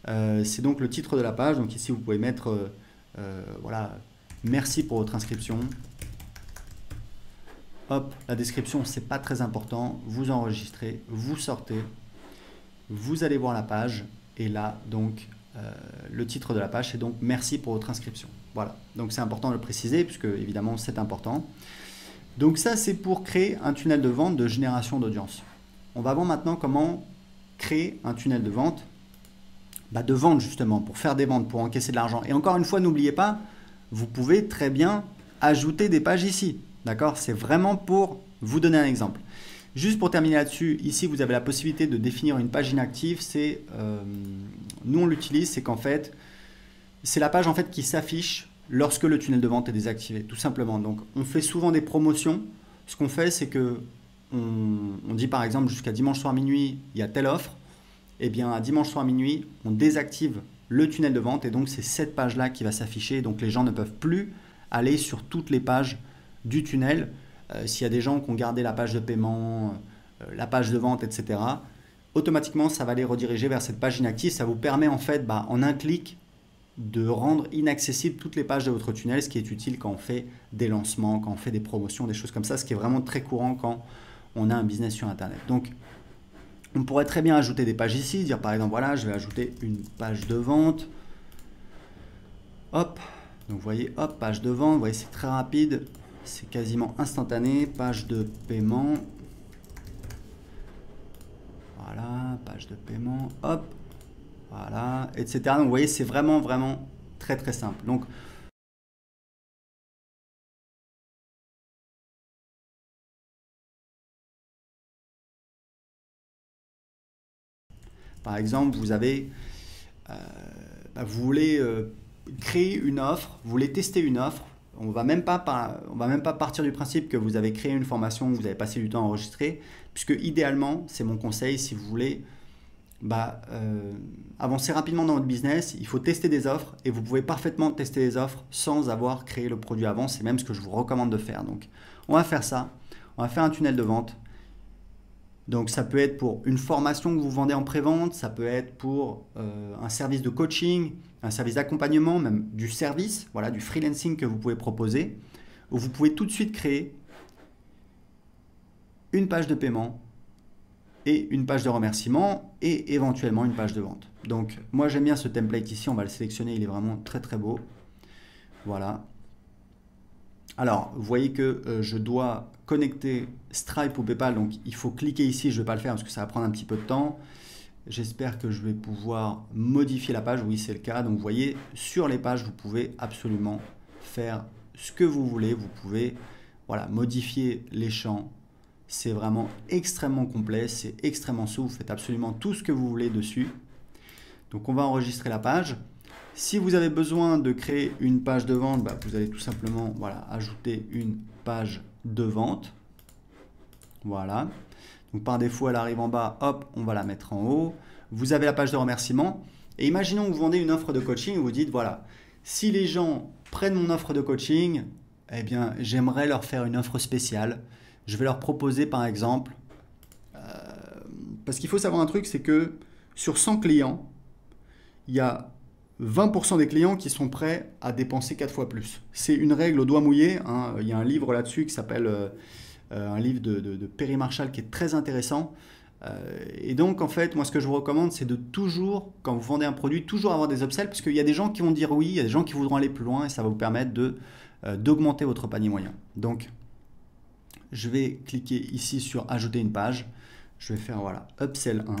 C'est donc le titre de la page. Donc ici vous pouvez mettre voilà, merci pour votre inscription. Hop, la description c'est pas très important, vous enregistrez, vous sortez, vous allez voir la page et là donc le titre de la page c'est donc merci pour votre inscription. Voilà, donc c'est important de le préciser puisque évidemment c'est important. Donc ça c'est pour créer un tunnel de vente de génération d'audience. On va voir maintenant comment créer un tunnel de vente. De vente justement, pour faire des ventes, pour encaisser de l'argent. Et encore une fois, n'oubliez pas, vous pouvez très bien ajouter des pages ici. D'accord? C'est vraiment pour vous donner un exemple. Juste pour terminer là-dessus, ici vous avez la possibilité de définir une page inactive. Nous on l'utilise, c'est qu'en fait, c'est la page en fait qui s'affiche lorsque le tunnel de vente est désactivé, tout simplement. Donc on fait souvent des promotions. Ce qu'on fait, c'est que on dit par exemple jusqu'à dimanche soir minuit, il y a telle offre. Eh bien, à dimanche soir minuit, on désactive le tunnel de vente et donc c'est cette page-là qui va s'afficher. Donc les gens ne peuvent plus aller sur toutes les pages du tunnel. S'il y a des gens qui ont gardé la page de paiement, la page de vente, etc., automatiquement, ça va les rediriger vers cette page inactive. Ça vous permet en fait, en un clic, de rendre inaccessibles toutes les pages de votre tunnel, ce qui est utile quand on fait des lancements, quand on fait des promotions, des choses comme ça, ce qui est vraiment très courant quand on a un business sur Internet. Donc, on pourrait très bien ajouter des pages ici, dire par exemple, voilà, je vais ajouter une page de vente. Hop, donc vous voyez, hop, page de vente, vous voyez, c'est très rapide, c'est quasiment instantané, page de paiement. Voilà, page de paiement, hop, voilà, etc. Donc vous voyez, c'est vraiment, vraiment très, très simple. Donc, par exemple, vous voulez créer une offre, vous voulez tester une offre. On ne va même pas partir du principe que vous avez créé une formation, que vous avez passé du temps à enregistrer, puisque idéalement, c'est mon conseil, si vous voulez avancer rapidement dans votre business, il faut tester des offres et vous pouvez parfaitement tester des offres sans avoir créé le produit avant. C'est même ce que je vous recommande de faire. Donc, on va faire ça. On va faire un tunnel de vente. Donc, ça peut être pour une formation que vous vendez en pré-vente, ça peut être pour un service de coaching, un service d'accompagnement, même du service, voilà, du freelancing que vous pouvez proposer, où vous pouvez tout de suite créer une page de paiement et une page de remerciement et éventuellement une page de vente. Donc, moi, j'aime bien ce template ici. On va le sélectionner. Il est vraiment très, très beau. Voilà. Alors, vous voyez que je dois connecter Stripe ou PayPal. Donc, il faut cliquer ici. Je ne vais pas le faire parce que ça va prendre un petit peu de temps. J'espère que je vais pouvoir modifier la page. Oui, c'est le cas. Donc, vous voyez, sur les pages, vous pouvez absolument faire ce que vous voulez. Vous pouvez modifier les champs. C'est vraiment extrêmement complet, c'est extrêmement souple, vous faites absolument tout ce que vous voulez dessus. Donc on va enregistrer la page. Si vous avez besoin de créer une page de vente, vous allez tout simplement ajouter une page de vente. Voilà. Donc par défaut, elle arrive en bas, hop, on va la mettre en haut. Vous avez la page de remerciement. Et imaginons que vous vendez une offre de coaching et vous dites, voilà, si les gens prennent mon offre de coaching, eh bien, j'aimerais leur faire une offre spéciale. Je vais leur proposer par exemple, parce qu'il faut savoir un truc, c'est que sur 100 clients, il y a 20% des clients qui sont prêts à dépenser 4 fois plus. C'est une règle au doigt mouillé. Hein. Il y a un livre là-dessus qui s'appelle un livre de Perry Marshall qui est très intéressant. Et donc en fait, moi ce que je vous recommande, c'est de toujours, quand vous vendez un produit, toujours avoir des upsells, parce qu'il y a des gens qui vont dire oui, il y a des gens qui voudront aller plus loin et ça va vous permettre d'augmenter votre panier moyen. Donc, je vais cliquer ici sur ajouter une page. Je vais faire upsell 1.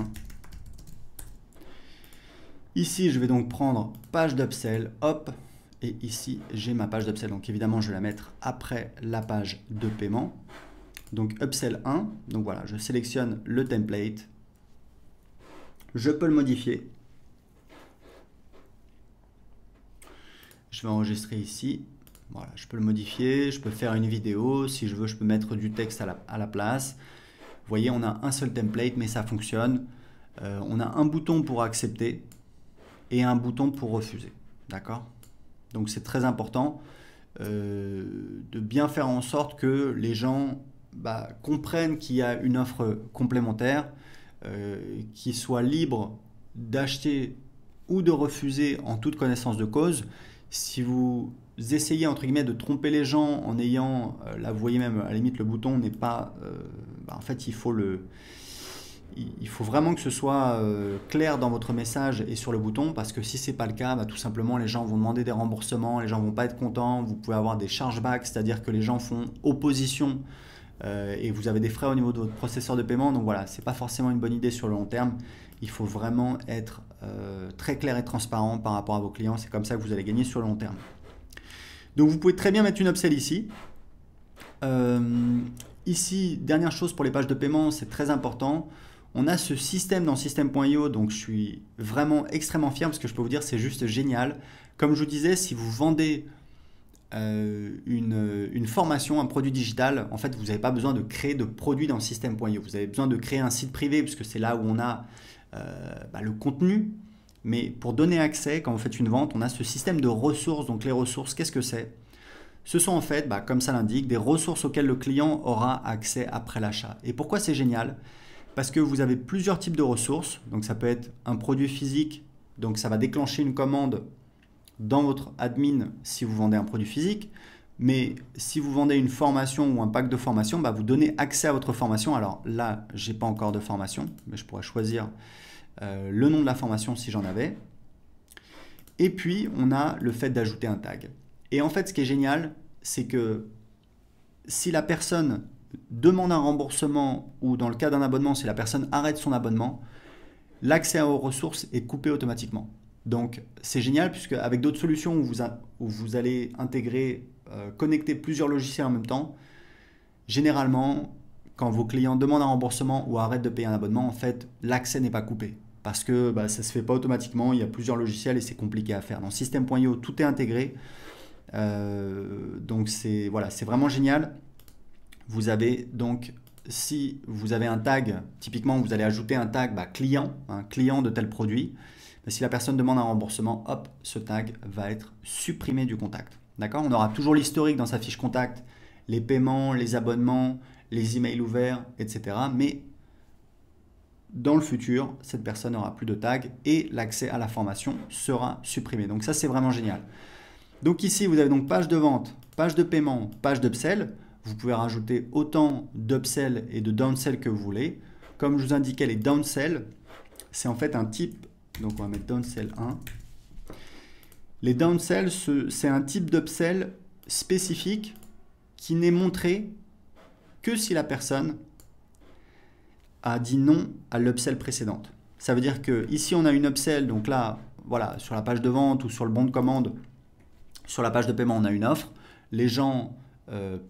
Ici, je vais donc prendre page d'upsell, hop, et ici, j'ai ma page d'upsell. Donc évidemment, je vais la mettre après la page de paiement. Donc upsell 1. Donc voilà, je sélectionne le template. Je peux le modifier. Je vais enregistrer ici. Voilà, je peux le modifier, je peux faire une vidéo, si je veux, je peux mettre du texte à la place. Vous voyez, on a un seul template, mais ça fonctionne. On a un bouton pour accepter et un bouton pour refuser. D'accord? Donc, c'est très important de bien faire en sorte que les gens comprennent qu'il y a une offre complémentaire, qu'ils soient libres d'acheter ou de refuser en toute connaissance de cause. Si vous essayez entre guillemets de tromper les gens en ayant, là vous voyez même à la limite le bouton n'est pas, en fait il faut vraiment que ce soit clair dans votre message et sur le bouton, parce que si c'est pas le cas, tout simplement les gens vont demander des remboursements, les gens vont pas être contents, vous pouvez avoir des chargebacks, c'est-à-dire que les gens font opposition et vous avez des frais au niveau de votre processeur de paiement. Donc voilà, c'est pas forcément une bonne idée sur le long terme. Il faut vraiment être très clair et transparent par rapport à vos clients. C'est comme ça que vous allez gagner sur le long terme. Donc vous pouvez très bien mettre une upsell ici. Ici, dernière chose pour les pages de paiement, c'est très important. On a ce système dans System.io, donc je suis vraiment extrêmement fier parce que je peux vous dire c'est juste génial. Comme je vous disais, si vous vendez une formation, un produit digital, en fait vous n'avez pas besoin de créer de produit dans System.io. Vous avez besoin de créer un site privé parce que c'est là où on a le contenu. Mais pour donner accès, quand vous faites une vente, on a ce système de ressources. Donc les ressources, qu'est-ce que c'est? Ce sont en fait, comme ça l'indique, des ressources auxquelles le client aura accès après l'achat. Et pourquoi c'est génial? Parce que vous avez plusieurs types de ressources. Donc ça peut être un produit physique, donc ça va déclencher une commande dans votre admin si vous vendez un produit physique. Mais si vous vendez une formation ou un pack de formation, vous donnez accès à votre formation. Alors là, je n'ai pas encore de formation, mais je pourrais choisir le nom de la formation si j'en avais. Et puis, on a le fait d'ajouter un tag. Et en fait, ce qui est génial, c'est que si la personne demande un remboursement ou dans le cas d'un abonnement, si la personne arrête son abonnement, l'accès aux ressources est coupé automatiquement. Donc, c'est génial puisque avec d'autres solutions où vous allez intégrer, connecter plusieurs logiciels en même temps, généralement, quand vos clients demandent un remboursement ou arrêtent de payer un abonnement, en fait, l'accès n'est pas coupé. Parce que ça ne se fait pas automatiquement, il y a plusieurs logiciels et c'est compliqué à faire. Dans System.io, tout est intégré. Donc c'est vraiment génial. Vous avez donc si vous avez un tag, typiquement vous allez ajouter un tag client, un client de tel produit, si la personne demande un remboursement, hop, ce tag va être supprimé du contact. D'accord? On aura toujours l'historique dans sa fiche contact, les paiements, les abonnements, les emails ouverts, etc. Mais dans le futur, cette personne n'aura plus de tag et l'accès à la formation sera supprimé. Donc ça, c'est vraiment génial. Donc ici, vous avez donc page de vente, page de paiement, page d'upsell. Vous pouvez rajouter autant d'upsell et de downsell que vous voulez. Comme je vous indiquais, les downsell, c'est en fait un type. Donc on va mettre downsell 1. Les downsell, c'est un type d'upsell spécifique qui n'est montré que si la personne a dit non à l'upsell précédente. Ça veut dire que ici on a une upsell, donc là, voilà, sur la page de vente ou sur le bon de commande, sur la page de paiement, on a une offre. Les gens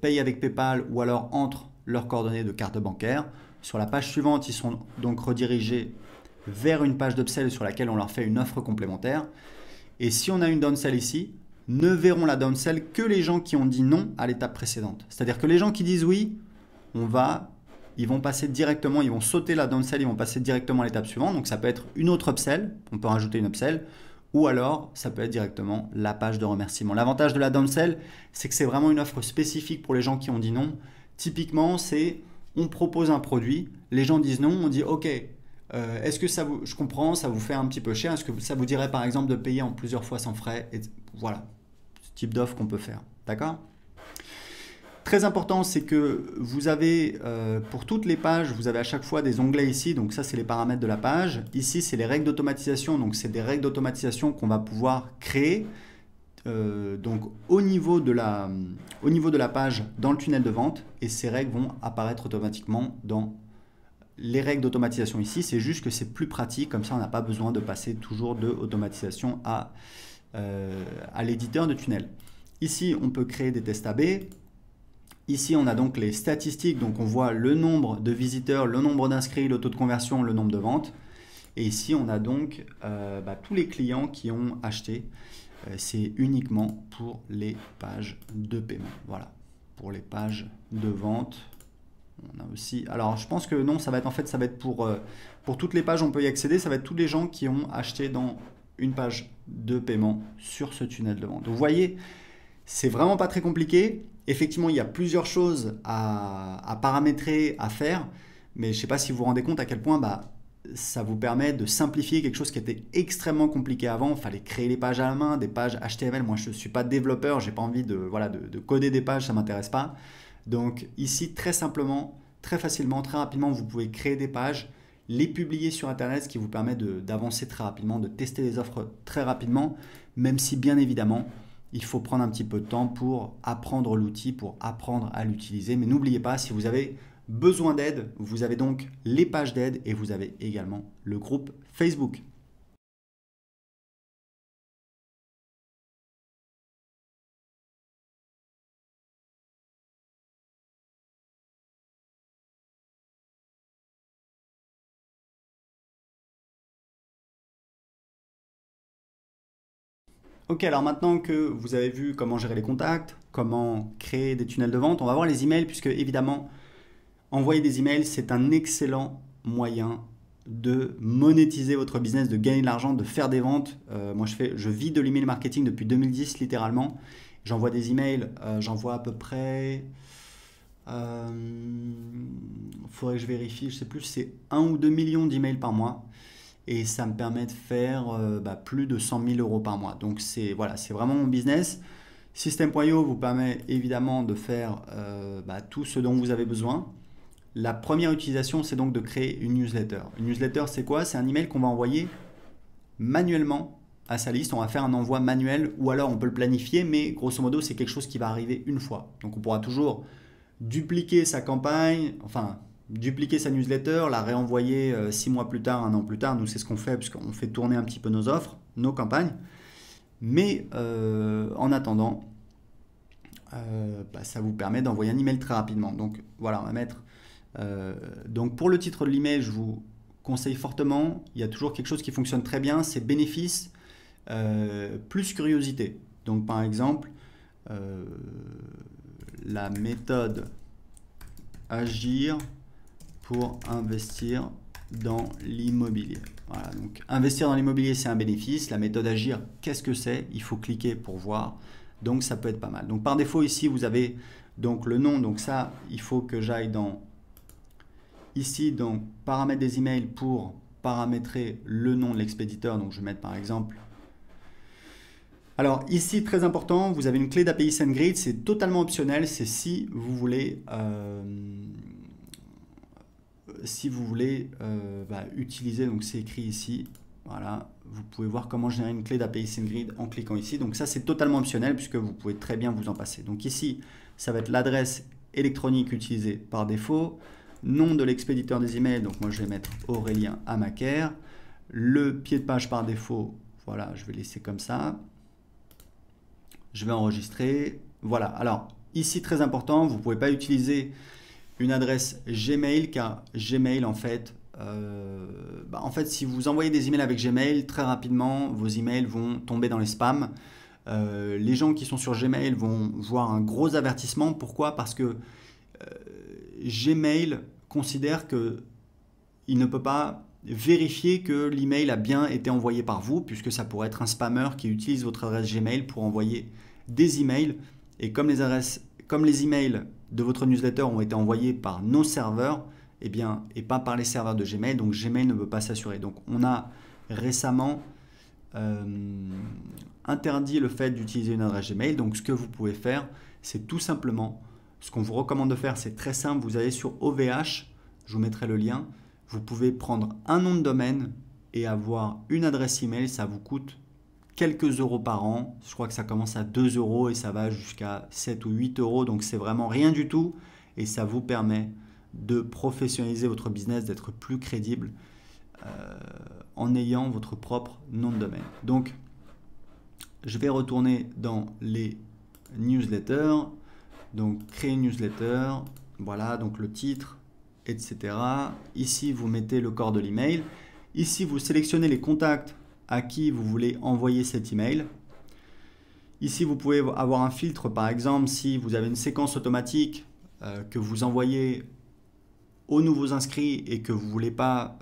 payent avec PayPal ou alors entrent leurs coordonnées de carte bancaire. Sur la page suivante, ils sont donc redirigés vers une page d'upsell sur laquelle on leur fait une offre complémentaire. Et si on a une downsell ici, ne verront la downsell que les gens qui ont dit non à l'étape précédente. C'est-à-dire que les gens qui disent oui, ils vont passer directement, ils vont sauter la downsell, ils vont passer directement à l'étape suivante. Donc ça peut être une autre upsell, on peut rajouter une upsell, ou alors ça peut être directement la page de remerciement. L'avantage de la downsell, c'est que c'est vraiment une offre spécifique pour les gens qui ont dit non. Typiquement, c'est on propose un produit, les gens disent non, on dit ok, est-ce que je comprends, ça vous fait un petit peu cher, est-ce que ça vous dirait par exemple de payer en plusieurs fois sans frais, et voilà, ce type d'offre qu'on peut faire, d'accord? Très important, c'est que vous avez, pour toutes les pages, vous avez à chaque fois des onglets ici, donc ça c'est les paramètres de la page. Ici c'est les règles d'automatisation, donc c'est des règles d'automatisation qu'on va pouvoir créer donc au niveau de la page dans le tunnel de vente, et ces règles vont apparaître automatiquement dans les règles d'automatisation ici. C'est juste que c'est plus pratique, comme ça on n'a pas besoin de passer toujours de automatisation à l'éditeur de tunnel. Ici on peut créer des tests AB. Ici, on a donc les statistiques, donc on voit le nombre de visiteurs, le nombre d'inscrits, le taux de conversion, le nombre de ventes. Et ici, on a donc tous les clients qui ont acheté. C'est uniquement pour les pages de paiement. Voilà, pour les pages de vente. On a aussi. Alors, je pense que non, ça va être pour toutes les pages, on peut y accéder. Ça va être tous les gens qui ont acheté dans une page de paiement sur ce tunnel de vente. Donc, vous voyez, c'est vraiment pas très compliqué. Effectivement, il y a plusieurs choses à paramétrer, à faire, mais je ne sais pas si vous vous rendez compte à quel point ça vous permet de simplifier quelque chose qui était extrêmement compliqué avant. Il fallait créer les pages à la main, des pages HTML. Moi, je ne suis pas développeur, je n'ai pas envie de coder des pages, ça ne m'intéresse pas. Donc ici, très simplement, très facilement, très rapidement, vous pouvez créer des pages, les publier sur Internet, ce qui vous permet d'avancer très rapidement, de tester les offres très rapidement, même si bien évidemment, il faut prendre un petit peu de temps pour apprendre l'outil, pour apprendre à l'utiliser. Mais n'oubliez pas, si vous avez besoin d'aide, vous avez donc les pages d'aide et vous avez également le groupe Facebook. Ok, alors maintenant que vous avez vu comment gérer les contacts, comment créer des tunnels de vente, on va voir les emails, puisque évidemment, envoyer des emails, c'est un excellent moyen de monétiser votre business, de gagner de l'argent, de faire des ventes. Moi, je vis de l'email marketing depuis 2010, littéralement. J'envoie des emails, j'envoie à peu près... faudrait que je vérifie, je sais plus, c'est 1 ou 2 millions d'emails par mois. Et ça me permet de faire plus de 100 000 euros par mois. Donc c'est vraiment mon business. System.io vous permet évidemment de faire tout ce dont vous avez besoin. La première utilisation, c'est donc de créer une newsletter. Une newsletter, c'est quoi? C'est un email qu'on va envoyer manuellement à sa liste. On va faire un envoi manuel ou alors on peut le planifier, mais grosso modo, c'est quelque chose qui va arriver une fois. Donc on pourra toujours dupliquer sa campagne, dupliquer sa newsletter, la réenvoyer 6 mois plus tard, 1 an plus tard. Nous, c'est ce qu'on fait puisqu'on fait tourner un petit peu nos offres, nos campagnes. Mais en attendant, ça vous permet d'envoyer un email très rapidement. Donc voilà, on va mettre... donc pour le titre de l'email, je vous conseille fortement, il y a toujours quelque chose qui fonctionne très bien, c'est bénéfice plus curiosité. Donc par exemple, la méthode agir pour investir dans l'immobilier. Voilà, donc investir dans l'immobilier, c'est un bénéfice. La méthode Agir, qu'est-ce que c'est? Il faut cliquer pour voir. Donc ça peut être pas mal. Donc par défaut ici, vous avez donc le nom. Donc ça, il faut que j'aille dans ici, donc paramètres des emails pour paramétrer le nom de l'expéditeur. Donc je vais mettre par exemple. Alors ici, très important, vous avez une clé d'API SendGrid. C'est totalement optionnel. C'est si vous voulez utiliser, donc c'est écrit ici, voilà, vous pouvez voir comment générer une clé d'API SendGrid en cliquant ici. Donc ça, c'est totalement optionnel puisque vous pouvez très bien vous en passer. Donc ici, ça va être l'adresse électronique utilisée par défaut, nom de l'expéditeur des emails, donc moi je vais mettre Aurélien Amaker, le pied de page par défaut, voilà, je vais laisser comme ça, je vais enregistrer, voilà. Alors ici, très important, vous ne pouvez pas utiliser une adresse Gmail, car Gmail, en fait, si vous envoyez des emails avec Gmail, très rapidement, vos emails vont tomber dans les spams. Les gens qui sont sur Gmail vont voir un gros avertissement. Pourquoi? Parce que Gmail considère qu'il ne peut pas vérifier que l'email a bien été envoyé par vous, puisque ça pourrait être un spammer qui utilise votre adresse Gmail pour envoyer des emails. Et comme les emails de votre newsletter ont été envoyés par nos serveurs, et pas par les serveurs de Gmail, donc Gmail ne peut pas s'assurer. Donc on a récemment interdit le fait d'utiliser une adresse Gmail. Donc ce que vous pouvez faire, c'est tout simplement, ce qu'on vous recommande de faire, c'est très simple, vous allez sur OVH, je vous mettrai le lien, vous pouvez prendre un nom de domaine et avoir une adresse email, ça vous coûte quelques euros par an, je crois que ça commence à 2 euros et ça va jusqu'à 7 ou 8 euros, donc c'est vraiment rien du tout et ça vous permet de professionnaliser votre business, d'être plus crédible en ayant votre propre nom de domaine. Donc je vais retourner dans les newsletters, donc créer une newsletter, voilà, donc le titre, etc. Ici vous mettez le corps de l'email, ici vous sélectionnez les contacts à qui vous voulez envoyer cet email. Ici, vous pouvez avoir un filtre, par exemple, si vous avez une séquence automatique que vous envoyez aux nouveaux inscrits et que vous ne voulez pas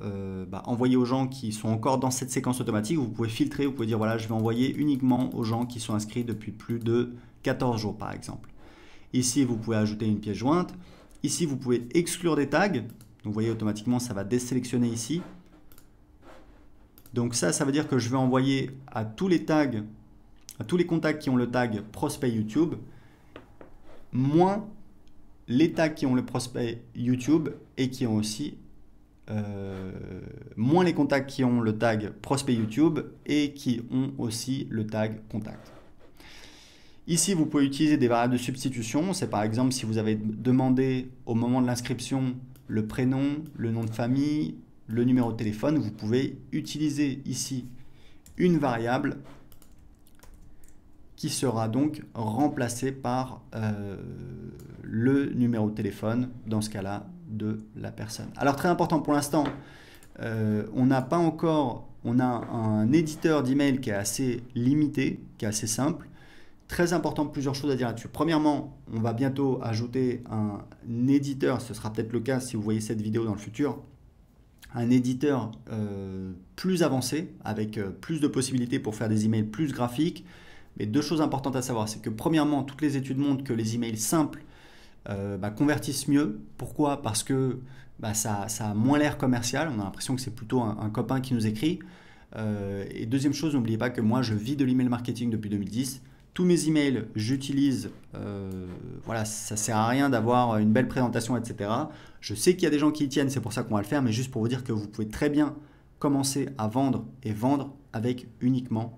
envoyer aux gens qui sont encore dans cette séquence automatique, vous pouvez filtrer, vous pouvez dire voilà, je vais envoyer uniquement aux gens qui sont inscrits depuis plus de 14 jours, par exemple. Ici, vous pouvez ajouter une pièce jointe. Ici, vous pouvez exclure des tags. Donc, vous voyez, automatiquement, ça va désélectionner ici. Donc ça veut dire que je vais envoyer à tous les tags, à tous les contacts qui ont le tag prospect YouTube, moins les tags qui ont le prospect YouTube et qui ont aussi moins les contacts qui ont le tag prospect YouTube et qui ont aussi le tag contact. Ici, vous pouvez utiliser des variables de substitution. C'est par exemple si vous avez demandé au moment de l'inscription le prénom, le nom de famille, le numéro de téléphone, vous pouvez utiliser ici une variable qui sera donc remplacée par le numéro de téléphone, dans ce cas-là, de la personne. Alors très important pour l'instant, on a un éditeur d'email qui est assez limité, qui est assez simple. Très important, plusieurs choses à dire là-dessus. Premièrement, on va bientôt ajouter un éditeur, ce sera peut-être le cas si vous voyez cette vidéo dans le futur, un éditeur plus avancé, avec plus de possibilités pour faire des emails plus graphiques. Mais deux choses importantes à savoir, c'est que premièrement, toutes les études montrent que les emails simples convertissent mieux. Pourquoi? Parce que ça a moins l'air commercial, on a l'impression que c'est plutôt un copain qui nous écrit. Et deuxième chose, n'oubliez pas que moi je vis de l'email marketing depuis 2010. Tous mes emails, j'utilise, ça ne sert à rien d'avoir une belle présentation, etc. Je sais qu'il y a des gens qui y tiennent, c'est pour ça qu'on va le faire, mais juste pour vous dire que vous pouvez très bien commencer à vendre et vendre avec uniquement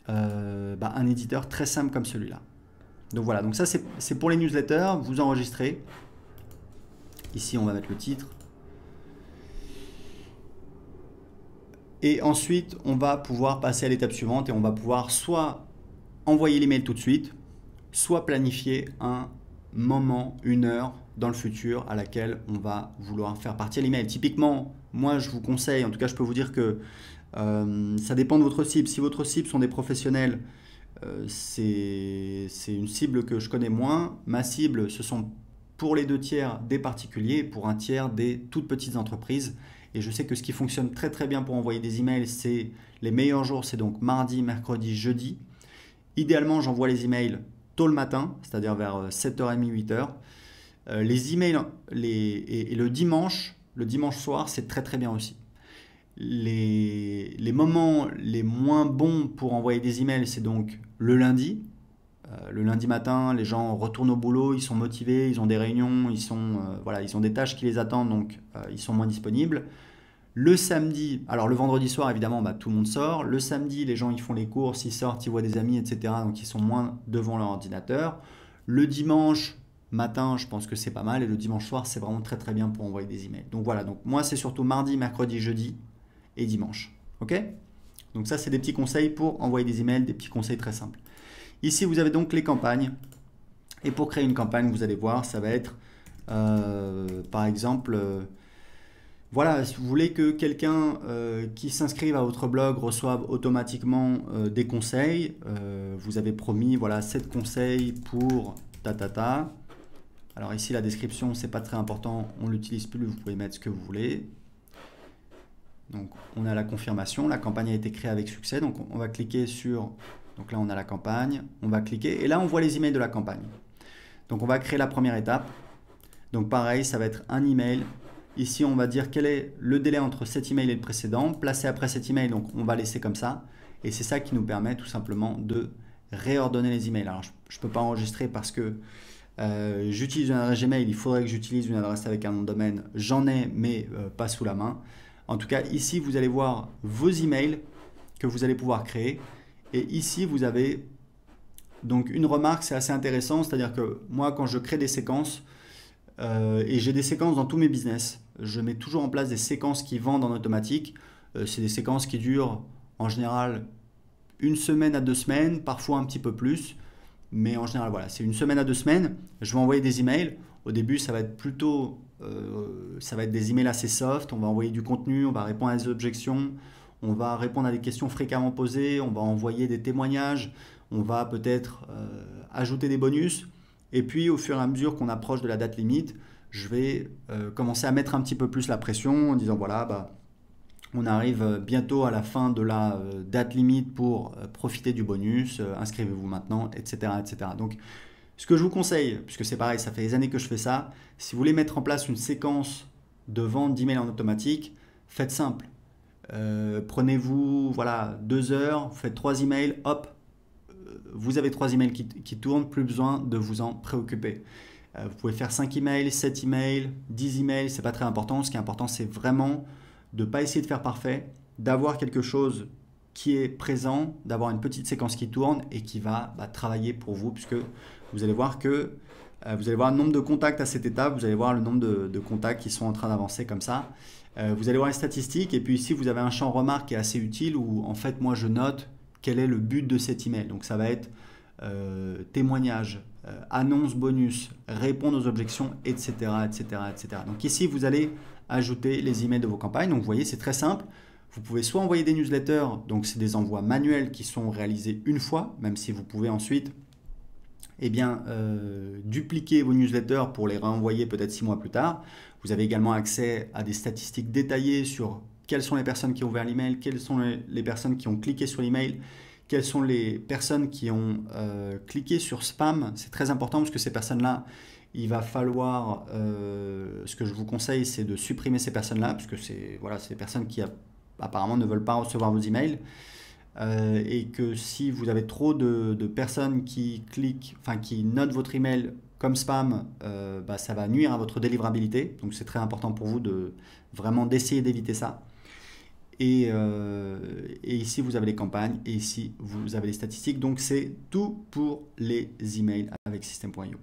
un éditeur très simple comme celui-là. Donc voilà, donc ça c'est pour les newsletters, vous enregistrez. Ici on va mettre le titre. Et ensuite on va pouvoir passer à l'étape suivante et on va pouvoir soit envoyer l'email tout de suite, soit planifier un moment, une heure dans le futur à laquelle on va vouloir faire partir l'email. Typiquement, moi je vous conseille, en tout cas je peux vous dire que ça dépend de votre cible. Si votre cible sont des professionnels, c'est une cible que je connais moins. Ma cible, ce sont pour les 2 tiers des particuliers et pour 1 tiers des toutes petites entreprises. Et je sais que ce qui fonctionne très très bien pour envoyer des emails, c'est les meilleurs jours, c'est donc mardi, mercredi, jeudi. Idéalement, j'envoie les emails tôt le matin, c'est-à-dire vers 7h30, 8h. Les emails et le dimanche soir, c'est très très bien aussi. Les moments les moins bons pour envoyer des emails, c'est donc le lundi. Le lundi matin, les gens retournent au boulot, ils sont motivés, ils ont des réunions, ils ont des tâches qui les attendent, donc ils sont moins disponibles. Le samedi, alors le vendredi soir, évidemment, tout le monde sort. Le samedi, les gens ils font les courses, ils sortent, ils voient des amis, etc. Donc ils sont moins devant leur ordinateur. Le dimanche matin, je pense que c'est pas mal. Et le dimanche soir, c'est vraiment très très bien pour envoyer des emails. Donc voilà, donc moi c'est surtout mardi, mercredi, jeudi et dimanche. Ok? Donc ça, c'est des petits conseils pour envoyer des emails, des petits conseils très simples. Ici, vous avez donc les campagnes. Et pour créer une campagne, vous allez voir, ça va être, par exemple, voilà, si vous voulez que quelqu'un qui s'inscrive à votre blog reçoive automatiquement des conseils, vous avez promis, voilà, 7 conseils pour ta. Alors ici, la description, c'est pas très important, on l'utilise plus, vous pouvez mettre ce que vous voulez. Donc, on a la confirmation, la campagne a été créée avec succès, donc on va cliquer sur... Donc là, on a la campagne, on va cliquer et là, on voit les emails de la campagne. Donc, on va créer la première étape. Donc, pareil, ça va être un email. Ici, on va dire quel est le délai entre cet email et le précédent. Placé après cet email, donc on va laisser comme ça. Et c'est ça qui nous permet tout simplement de réordonner les emails. Alors, je ne peux pas enregistrer parce que j'utilise une adresse Gmail. Il faudrait que j'utilise une adresse avec un nom de domaine. J'en ai, mais pas sous la main. En tout cas, ici, vous allez voir vos emails que vous allez pouvoir créer. Et ici, vous avez donc une remarque, c'est assez intéressant, c'est-à-dire que moi, quand je crée des séquences, et j'ai des séquences dans tous mes business, je mets toujours en place des séquences qui vendent en automatique. C'est des séquences qui durent en général 1 semaine à 2 semaines, parfois un petit peu plus. Mais en général, voilà, c'est 1 semaine à 2 semaines. Je vais envoyer des emails. Au début, ça va être plutôt, ça va être des emails assez soft. On va envoyer du contenu, on va répondre à des objections. On va répondre à des questions fréquemment posées, on va envoyer des témoignages, on va peut-être ajouter des bonus. Et puis, au fur et à mesure qu'on approche de la date limite, je vais commencer à mettre un petit peu plus la pression en disant voilà, on arrive bientôt à la fin de la date limite pour profiter du bonus, inscrivez-vous maintenant, etc., etc. Donc, ce que je vous conseille, puisque c'est pareil, ça fait des années que je fais ça, si vous voulez mettre en place une séquence de vente d'emails en automatique, faites simple. Prenez-vous 2 heures, vous faites 3 emails, hop, vous avez 3 emails qui tournent, plus besoin de vous en préoccuper. Vous pouvez faire 5 emails, 7 emails, 10 emails, c'est pas très important. Ce qui est important, c'est vraiment de ne pas essayer de faire parfait, d'avoir quelque chose qui est présent, d'avoir une petite séquence qui tourne et qui va travailler pour vous, puisque vous allez voir que vous allez voir le nombre de contacts à cette étape, vous allez voir le nombre de contacts qui sont en train d'avancer comme ça. Vous allez voir les statistiques et puis ici vous avez un champ remarque qui est assez utile où en fait moi je note quel est le but de cet email. Donc ça va être témoignage, annonce bonus, répondre aux objections, etc., etc., etc. Donc ici vous allez ajouter les emails de vos campagnes. Donc vous voyez c'est très simple. Vous pouvez soit envoyer des newsletters, donc c'est des envois manuels qui sont réalisés une fois, même si vous pouvez ensuite dupliquer vos newsletters pour les renvoyer peut-être 6 mois plus tard. Vous avez également accès à des statistiques détaillées sur quelles sont les personnes qui ont ouvert l'email, quelles sont les personnes qui ont cliqué sur l'email, quelles sont les personnes qui ont cliqué sur spam. C'est très important parce que ces personnes-là, il va falloir, ce que je vous conseille, c'est de supprimer ces personnes-là, parce que c'est des personnes qui apparemment ne veulent pas recevoir vos emails. Et que si vous avez trop de personnes qui cliquent, qui notent votre email comme spam, ça va nuire à votre délivrabilité. Donc c'est très important pour vous d'essayer d'éviter ça. Et ici vous avez les campagnes et ici vous avez les statistiques. Donc c'est tout pour les emails avec System.io.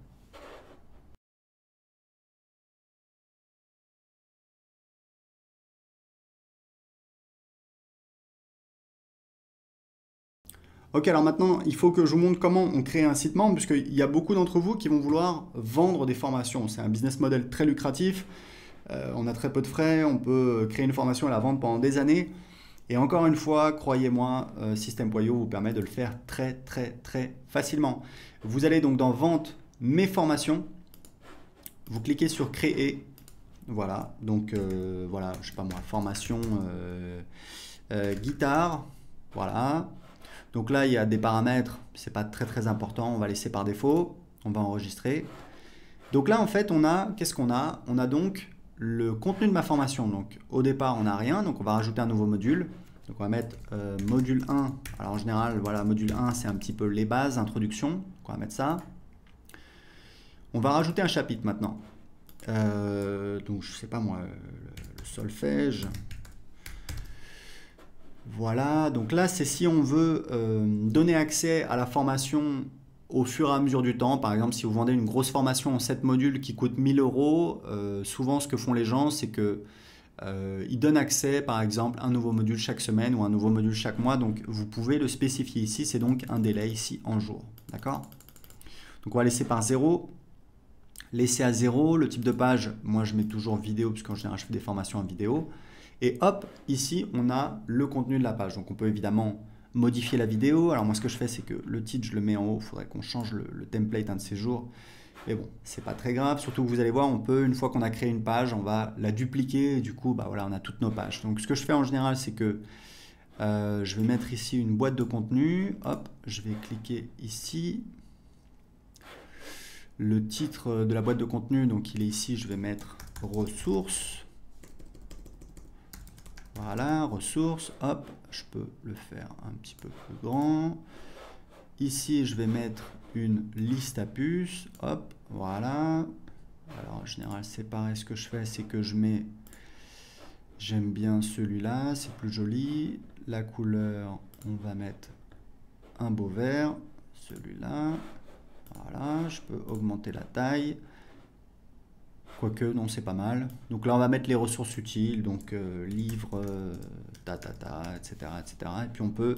Ok, alors maintenant, il faut que je vous montre comment on crée un site membre, puisqu'il y a beaucoup d'entre vous qui vont vouloir vendre des formations. C'est un business model très lucratif, on a très peu de frais, on peut créer une formation et la vendre pendant des années. Et encore une fois, croyez-moi, System.io vous permet de le faire très, très, très facilement. Vous allez donc dans Vente, mes formations. vous cliquez sur créer. Voilà, donc voilà, je sais pas moi, formation guitare. Voilà. Donc là, il y a des paramètres, c'est pas très important, on va laisser par défaut, on va enregistrer. Donc là, en fait, on a, qu'est-ce qu'on a? On a donc le contenu de ma formation. Donc au départ, on n'a rien, donc on va rajouter un nouveau module. Donc on va mettre module 1. Alors en général, voilà, module 1, c'est un petit peu les bases, introduction. Donc on va mettre ça. On va rajouter un chapitre maintenant. Donc je sais pas moi, le solfège. Voilà, donc là, c'est si on veut donner accès à la formation au fur et à mesure du temps. Par exemple, si vous vendez une grosse formation en 7 modules qui coûte 1000 euros, souvent ce que font les gens, c'est que ils donnent accès, par exemple, à un nouveau module chaque semaine ou un nouveau module chaque mois. Donc, vous pouvez le spécifier ici. C'est donc un délai ici en jours. D'accord? Donc, on va laisser par 0. Laisser à 0. Le type de page, moi, je mets toujours vidéo, parce qu'en général, je fais des formations en vidéo. Et hop, ici, on a le contenu de la page. Donc, on peut évidemment modifier la vidéo. Alors, moi, ce que je fais, c'est que le titre, je le mets en haut. Il faudrait qu'on change le template un de ces jours. Mais bon, c'est pas très grave. Surtout que vous allez voir, on peut, une fois qu'on a créé une page, on va la dupliquer. Et du coup, bah voilà, on a toutes nos pages. Donc, ce que je fais en général, c'est que je vais mettre ici une boîte de contenu. Hop, je vais cliquer ici. Le titre de la boîte de contenu, donc il est ici. Je vais mettre ressources. Voilà, ressources. Hop, je peux le faire un petit peu plus grand. Ici, je vais mettre une liste à puces. Hop, voilà. Alors, en général, c'est pareil. Ce que je fais, c'est que je mets... J'aime bien celui-là, c'est plus joli. La couleur, on va mettre un beau vert. Celui-là. Voilà, je peux augmenter la taille. Quoique, non, c'est pas mal. Donc là, on va mettre les ressources utiles. Donc, livre, etc., etc. Et puis, on peut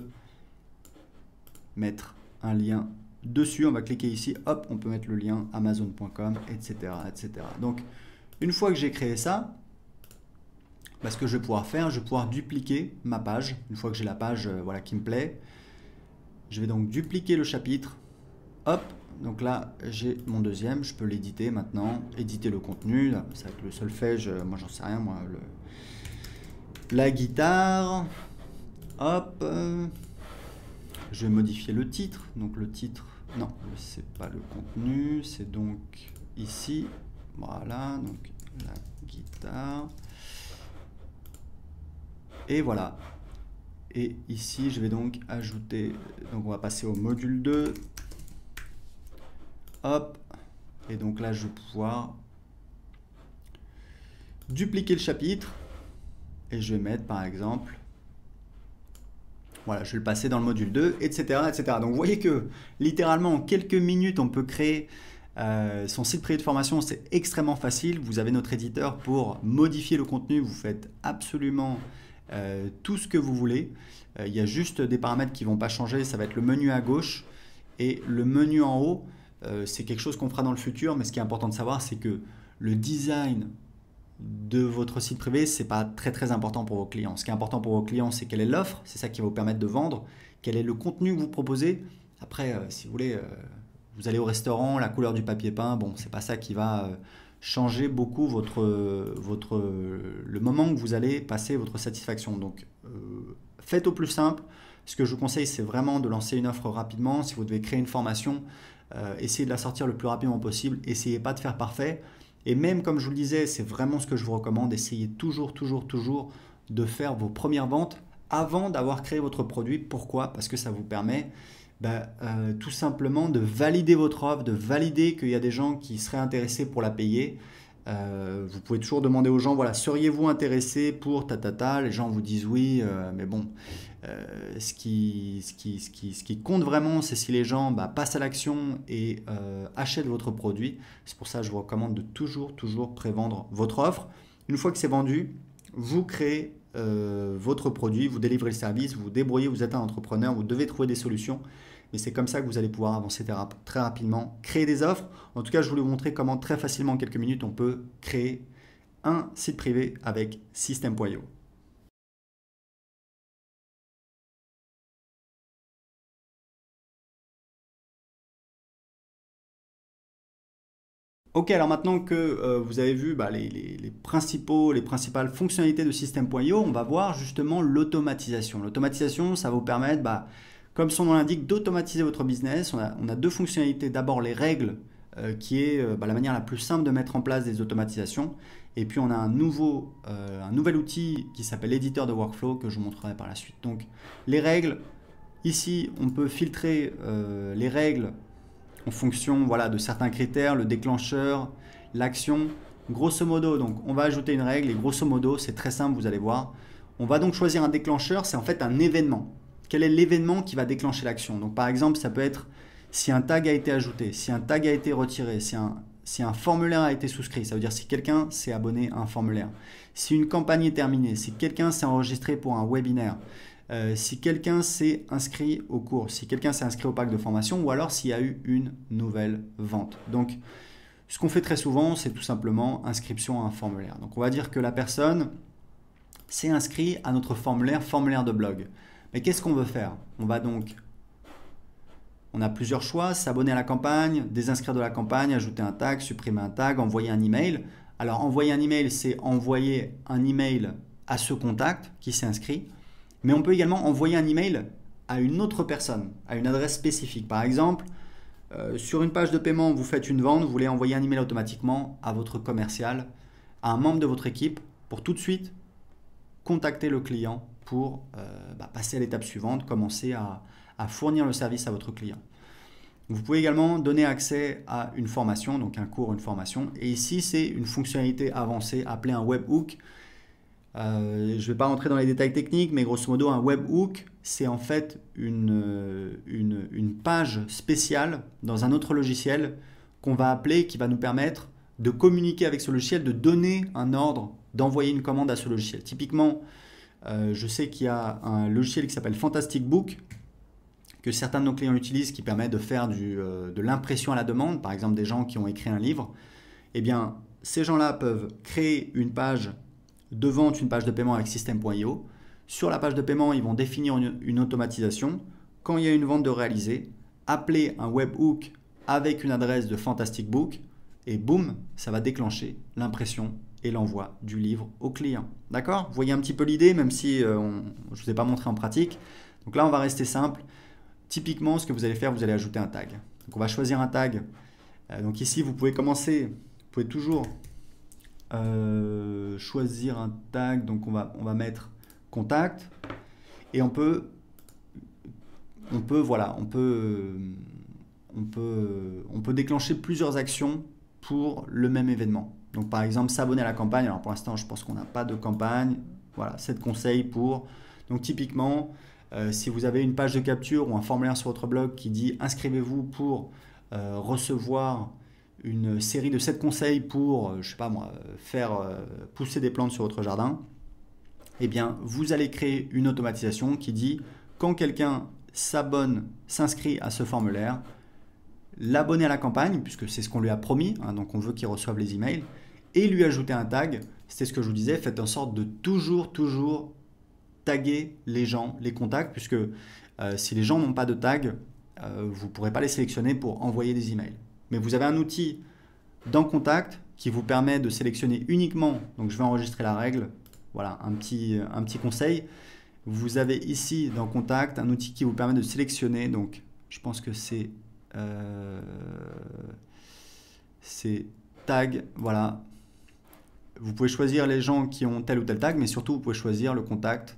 mettre un lien dessus. On va cliquer ici. Hop, on peut mettre le lien amazon.com, etc., etc. Donc, une fois que j'ai créé ça, bah, ce que je vais pouvoir faire, je vais pouvoir dupliquer ma page. Une fois que j'ai la page voilà, qui me plaît, je vais donc dupliquer le chapitre. Hop, donc là, j'ai mon deuxième. Je peux l'éditer maintenant. Éditer le contenu. Ça va être le solfège. Moi, j'en sais rien. Moi, la guitare. Hop. Je vais modifier le titre. Donc, le titre, non, c'est pas le contenu. C'est donc ici. Voilà. Donc, la guitare. Et voilà. Et ici, je vais donc ajouter, donc on va passer au module 2. Hop. Et donc là, je vais pouvoir dupliquer le chapitre. Et je vais mettre, par exemple, voilà, je vais le passer dans le module 2, etc., etc. Donc vous voyez que littéralement, en quelques minutes, on peut créer son site privé de formation. C'est extrêmement facile. Vous avez notre éditeur pour modifier le contenu. Vous faites absolument tout ce que vous voulez. Il y a juste des paramètres qui ne vont pas changer. Ça va être le menu à gauche et le menu en haut. C'est quelque chose qu'on fera dans le futur, mais ce qui est important de savoir, c'est que le design de votre site privé, c'est pas très important pour vos clients. Ce qui est important pour vos clients, c'est quelle est l'offre, c'est ça qui va vous permettre de vendre, quel est le contenu que vous proposez. Après, si vous voulez, vous allez au restaurant, la couleur du papier peint, bon, c'est pas ça qui va changer beaucoup le moment que vous allez passer votre satisfaction. Donc, faites au plus simple. Ce que je vous conseille, c'est vraiment de lancer une offre rapidement. Si vous devez créer une formation, essayez de la sortir le plus rapidement possible. Essayez pas de faire parfait. Et même, comme je vous le disais, c'est vraiment ce que je vous recommande. Essayez toujours de faire vos premières ventes avant d'avoir créé votre produit. Pourquoi? Parce que ça vous permet tout simplement de valider votre offre, de valider qu'il y a des gens qui seraient intéressés pour la payer. Vous pouvez toujours demander aux gens, voilà, seriez-vous intéressé pour ta. Les gens vous disent oui, mais bon, ce qui compte vraiment, c'est si les gens passent à l'action et achètent votre produit. C'est pour ça que je vous recommande de toujours prévendre votre offre. Une fois que c'est vendu, vous créez votre produit, vous délivrez le service, vous vous débrouillez, vous êtes un entrepreneur, vous devez trouver des solutions. Et c'est comme ça que vous allez pouvoir avancer très rapidement, créer des offres. En tout cas, je voulais vous montrer comment très facilement, en quelques minutes, on peut créer un site privé avec System.io. Ok, alors maintenant que vous avez vu les principales fonctionnalités de System.io, on va voir justement l'automatisation. L'automatisation, ça va vous permettre, comme son nom l'indique, d'automatiser votre business. On a deux fonctionnalités. D'abord, les règles, qui est la manière la plus simple de mettre en place des automatisations. Et puis, on a un nouvel outil qui s'appelle l'éditeur de workflow que je vous montrerai par la suite. Donc, les règles, ici, on peut filtrer les règles en fonction de certains critères, le déclencheur, l'action. Grosso modo, donc, on va ajouter une règle et grosso modo, c'est très simple, vous allez voir. On va donc choisir un déclencheur, c'est en fait un événement. Quel est l'événement qui va déclencher l'action? Donc par exemple, ça peut être si un tag a été ajouté, si un tag a été retiré, si un formulaire a été souscrit, ça veut dire si quelqu'un s'est abonné à un formulaire, si une campagne est terminée, si quelqu'un s'est enregistré pour un webinaire, si quelqu'un s'est inscrit au cours, si quelqu'un s'est inscrit au pack de formation ou alors s'il y a eu une nouvelle vente. Donc, ce qu'on fait très souvent, c'est tout simplement inscription à un formulaire. Donc, on va dire que la personne s'est inscrite à notre formulaire de blog. Mais qu'est-ce qu'on veut faire? On a plusieurs choix, s'abonner à la campagne, désinscrire de la campagne, ajouter un tag, supprimer un tag, envoyer un email. Alors, envoyer un email, c'est envoyer un email à ce contact qui s'est inscrit. Mais on peut également envoyer un email à une autre personne, à une adresse spécifique. Par exemple, sur une page de paiement, vous faites une vente, vous voulez envoyer un email automatiquement à votre commercial, à un membre de votre équipe, pour tout de suite contacter le client pour passer à l'étape suivante, commencer à fournir le service à votre client. Vous pouvez également donner accès à une formation, donc un cours, une formation. Et ici, c'est une fonctionnalité avancée appelée un webhook. Je ne vais pas rentrer dans les détails techniques, mais grosso modo, un webhook, c'est en fait une page spéciale dans un autre logiciel qu'on va appeler, qui va nous permettre de communiquer avec ce logiciel, de donner un ordre, d'envoyer une commande à ce logiciel. Typiquement, je sais qu'il y a un logiciel qui s'appelle Fantastic Book, que certains de nos clients utilisent, qui permet de faire de l'impression à la demande, par exemple des gens qui ont écrit un livre. Eh bien, ces gens-là peuvent créer une page de vente, une page de paiement avec System.io. Sur la page de paiement, ils vont définir une automatisation. Quand il y a une vente de réaliser, appeler un webhook avec une adresse de Fantastic Book et boum, ça va déclencher l'impression et l'envoi du livre au client. D'accord? Vous voyez un petit peu l'idée, même si je ne vous ai pas montré en pratique. Donc là, on va rester simple. Typiquement, ce que vous allez faire, vous allez ajouter un tag. Donc on va choisir un tag. Donc ici, vous pouvez toujours choisir un tag. Donc on va mettre contact et on peut déclencher plusieurs actions pour le même événement. Donc par exemple, s'abonner à la campagne. Alors pour l'instant, je pense qu'on n'a pas de campagne. Voilà, 7 conseils pour. Donc typiquement, si vous avez une page de capture ou un formulaire sur votre blog qui dit inscrivez-vous pour recevoir une série de 7 conseils pour, faire pousser des plantes sur votre jardin, eh bien, vous allez créer une automatisation qui dit quand quelqu'un s'inscrit à ce formulaire, l'abonner à la campagne, puisque c'est ce qu'on lui a promis, donc on veut qu'il reçoive les emails, et lui ajouter un tag. C'était ce que je vous disais, faites en sorte de toujours taguer les gens, les contacts, puisque si les gens n'ont pas de tag, vous ne pourrez pas les sélectionner pour envoyer des emails. Mais vous avez un outil dans Contact qui vous permet de sélectionner uniquement, donc je vais enregistrer la règle, voilà un petit conseil. Vous avez ici dans Contact un outil qui vous permet de sélectionner, donc je pense que c'est tag, voilà. Vous pouvez choisir les gens qui ont tel ou tel tag, mais surtout vous pouvez choisir le contact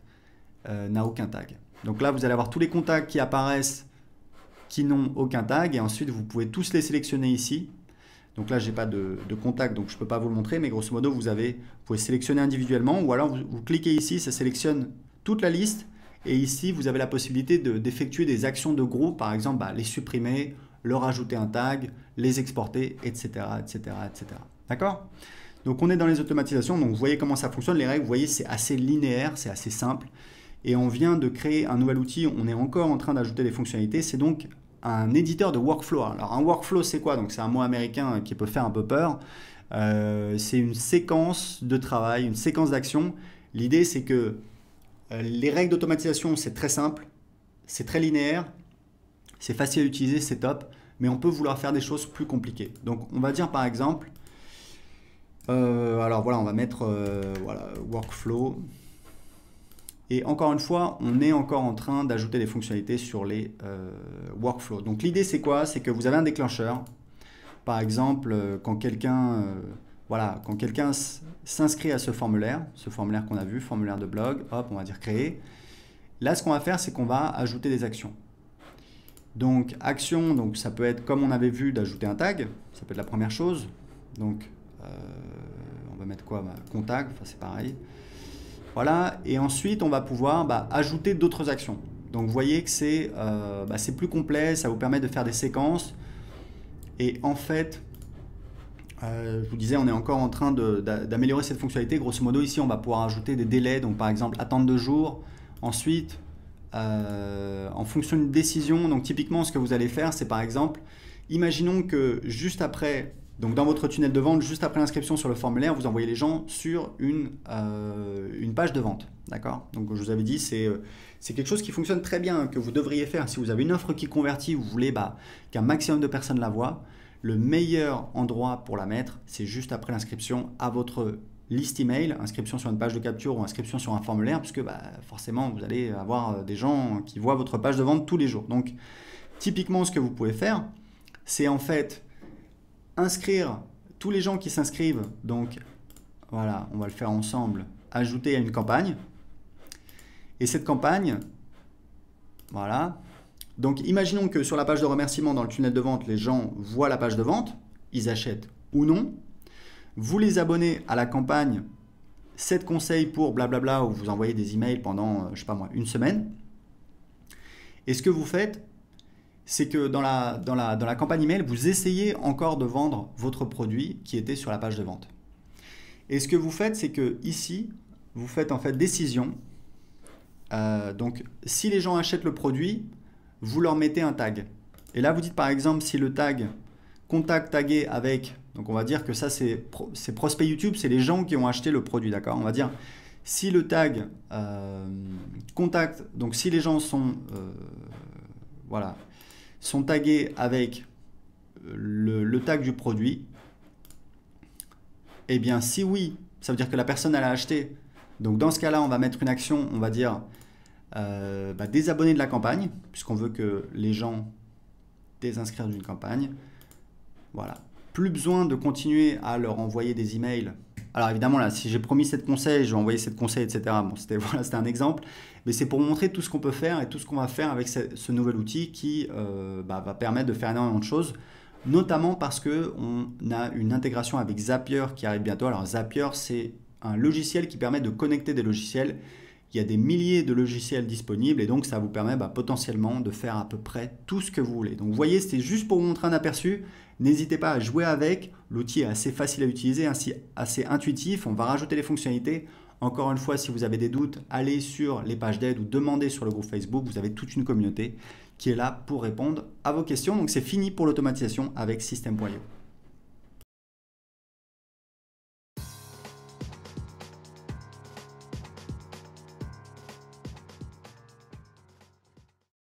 n'a aucun tag. Donc là, vous allez avoir tous les contacts qui apparaissent qui n'ont aucun tag et ensuite vous pouvez tous les sélectionner ici. Donc là, je n'ai pas de contact, donc je ne peux pas vous le montrer, mais grosso modo, vous pouvez sélectionner individuellement ou alors vous cliquez ici, ça sélectionne toute la liste et ici, vous avez la possibilité d'effectuer des actions de groupe, par exemple, les supprimer, leur ajouter un tag, les exporter, etc. etc., etc. D'accord? Donc on est dans les automatisations, donc vous voyez comment ça fonctionne, les règles, vous voyez, c'est assez linéaire, c'est assez simple. Et on vient de créer un nouvel outil, on est encore en train d'ajouter des fonctionnalités, c'est donc un éditeur de workflow. Alors un workflow, c'est quoi? Donc c'est un mot américain qui peut faire un peu peur. C'est une séquence de travail, une séquence d'action. L'idée, c'est que les règles d'automatisation, c'est très simple, c'est très linéaire, c'est facile à utiliser, c'est top. mais on peut vouloir faire des choses plus compliquées. Donc on va dire par exemple, alors voilà, on va mettre voilà, workflow. Et encore une fois, on est encore en train d'ajouter des fonctionnalités sur les workflows. Donc l'idée c'est quoi? C'est que vous avez un déclencheur. Par exemple, quand quelqu'un voilà, quand quelqu'un s'inscrit à ce formulaire qu'on a vu, formulaire de blog, hop, on va dire créer. Là, ce qu'on va faire, c'est qu'on va ajouter des actions. Donc action, donc ça peut être comme on avait vu d'ajouter un tag, ça peut être la première chose. Donc on va mettre quoi? Contact, enfin c'est pareil. Voilà, et ensuite on va pouvoir ajouter d'autres actions. Donc vous voyez que c'est plus complet, ça vous permet de faire des séquences. Et en fait, je vous disais, on est encore en train d'améliorer cette fonctionnalité. Grosso modo, ici on va pouvoir ajouter des délais, donc par exemple attendre 2 jours. Ensuite, en fonction d'une décision, donc typiquement ce que vous allez faire, c'est par exemple, imaginons que juste après, donc dans votre tunnel de vente, juste après l'inscription sur le formulaire, vous envoyez les gens sur une page de vente. D'accord? Donc je vous avais dit, c'est quelque chose qui fonctionne très bien, que vous devriez faire. Si vous avez une offre qui convertit, vous voulez qu'un maximum de personnes la voient, le meilleur endroit pour la mettre, c'est juste après l'inscription à votre liste email, inscription sur une page de capture ou inscription sur un formulaire, puisque forcément vous allez avoir des gens qui voient votre page de vente tous les jours. Donc typiquement ce que vous pouvez faire, c'est en fait inscrire tous les gens qui s'inscrivent. Donc voilà, on va le faire ensemble, ajouter à une campagne. Et cette campagne, voilà. Donc imaginons que sur la page de remerciement dans le tunnel de vente, les gens voient la page de vente, ils achètent ou non. Vous les abonnez à la campagne 7 conseils pour blablabla, où vous envoyez des emails pendant, je sais pas moi, une semaine. Et ce que vous faites, c'est que dans la campagne email, vous essayez encore de vendre votre produit qui était sur la page de vente. Et ce que vous faites, c'est que ici, vous faites en fait décision. Donc si les gens achètent le produit, vous leur mettez un tag. Et là, vous dites par exemple, si le tag contact tagué avec, donc on va dire que ça c'est prospect YouTube, c'est les gens qui ont acheté le produit, d'accord? On va dire, si le tag contact, donc si les gens sont, voilà, sont tagués avec le tag du produit, eh bien si oui, ça veut dire que la personne elle a acheté. Donc dans ce cas-là, on va mettre une action, on va dire désabonner de la campagne, puisqu'on veut que les gens désinscrivent d'une campagne. Voilà. Plus besoin de continuer à leur envoyer des emails. Alors évidemment, là, si j'ai promis 7 conseils, je vais envoyer 7 conseils, etc. Bon, c'était un exemple. Mais c'est pour vous montrer tout ce qu'on peut faire et tout ce qu'on va faire avec ce nouvel outil qui va permettre de faire énormément de choses. Notamment parce qu'on a une intégration avec Zapier qui arrive bientôt. Alors Zapier, c'est un logiciel qui permet de connecter des logiciels. Il y a des milliers de logiciels disponibles et donc ça vous permet potentiellement de faire à peu près tout ce que vous voulez. Donc vous voyez, c'était juste pour vous montrer un aperçu. N'hésitez pas à jouer avec. L'outil est assez facile à utiliser, assez intuitif. On va rajouter les fonctionnalités. Encore une fois, si vous avez des doutes, allez sur les pages d'aide ou demandez sur le groupe Facebook. Vous avez toute une communauté qui est là pour répondre à vos questions. Donc c'est fini pour l'automatisation avec System.io.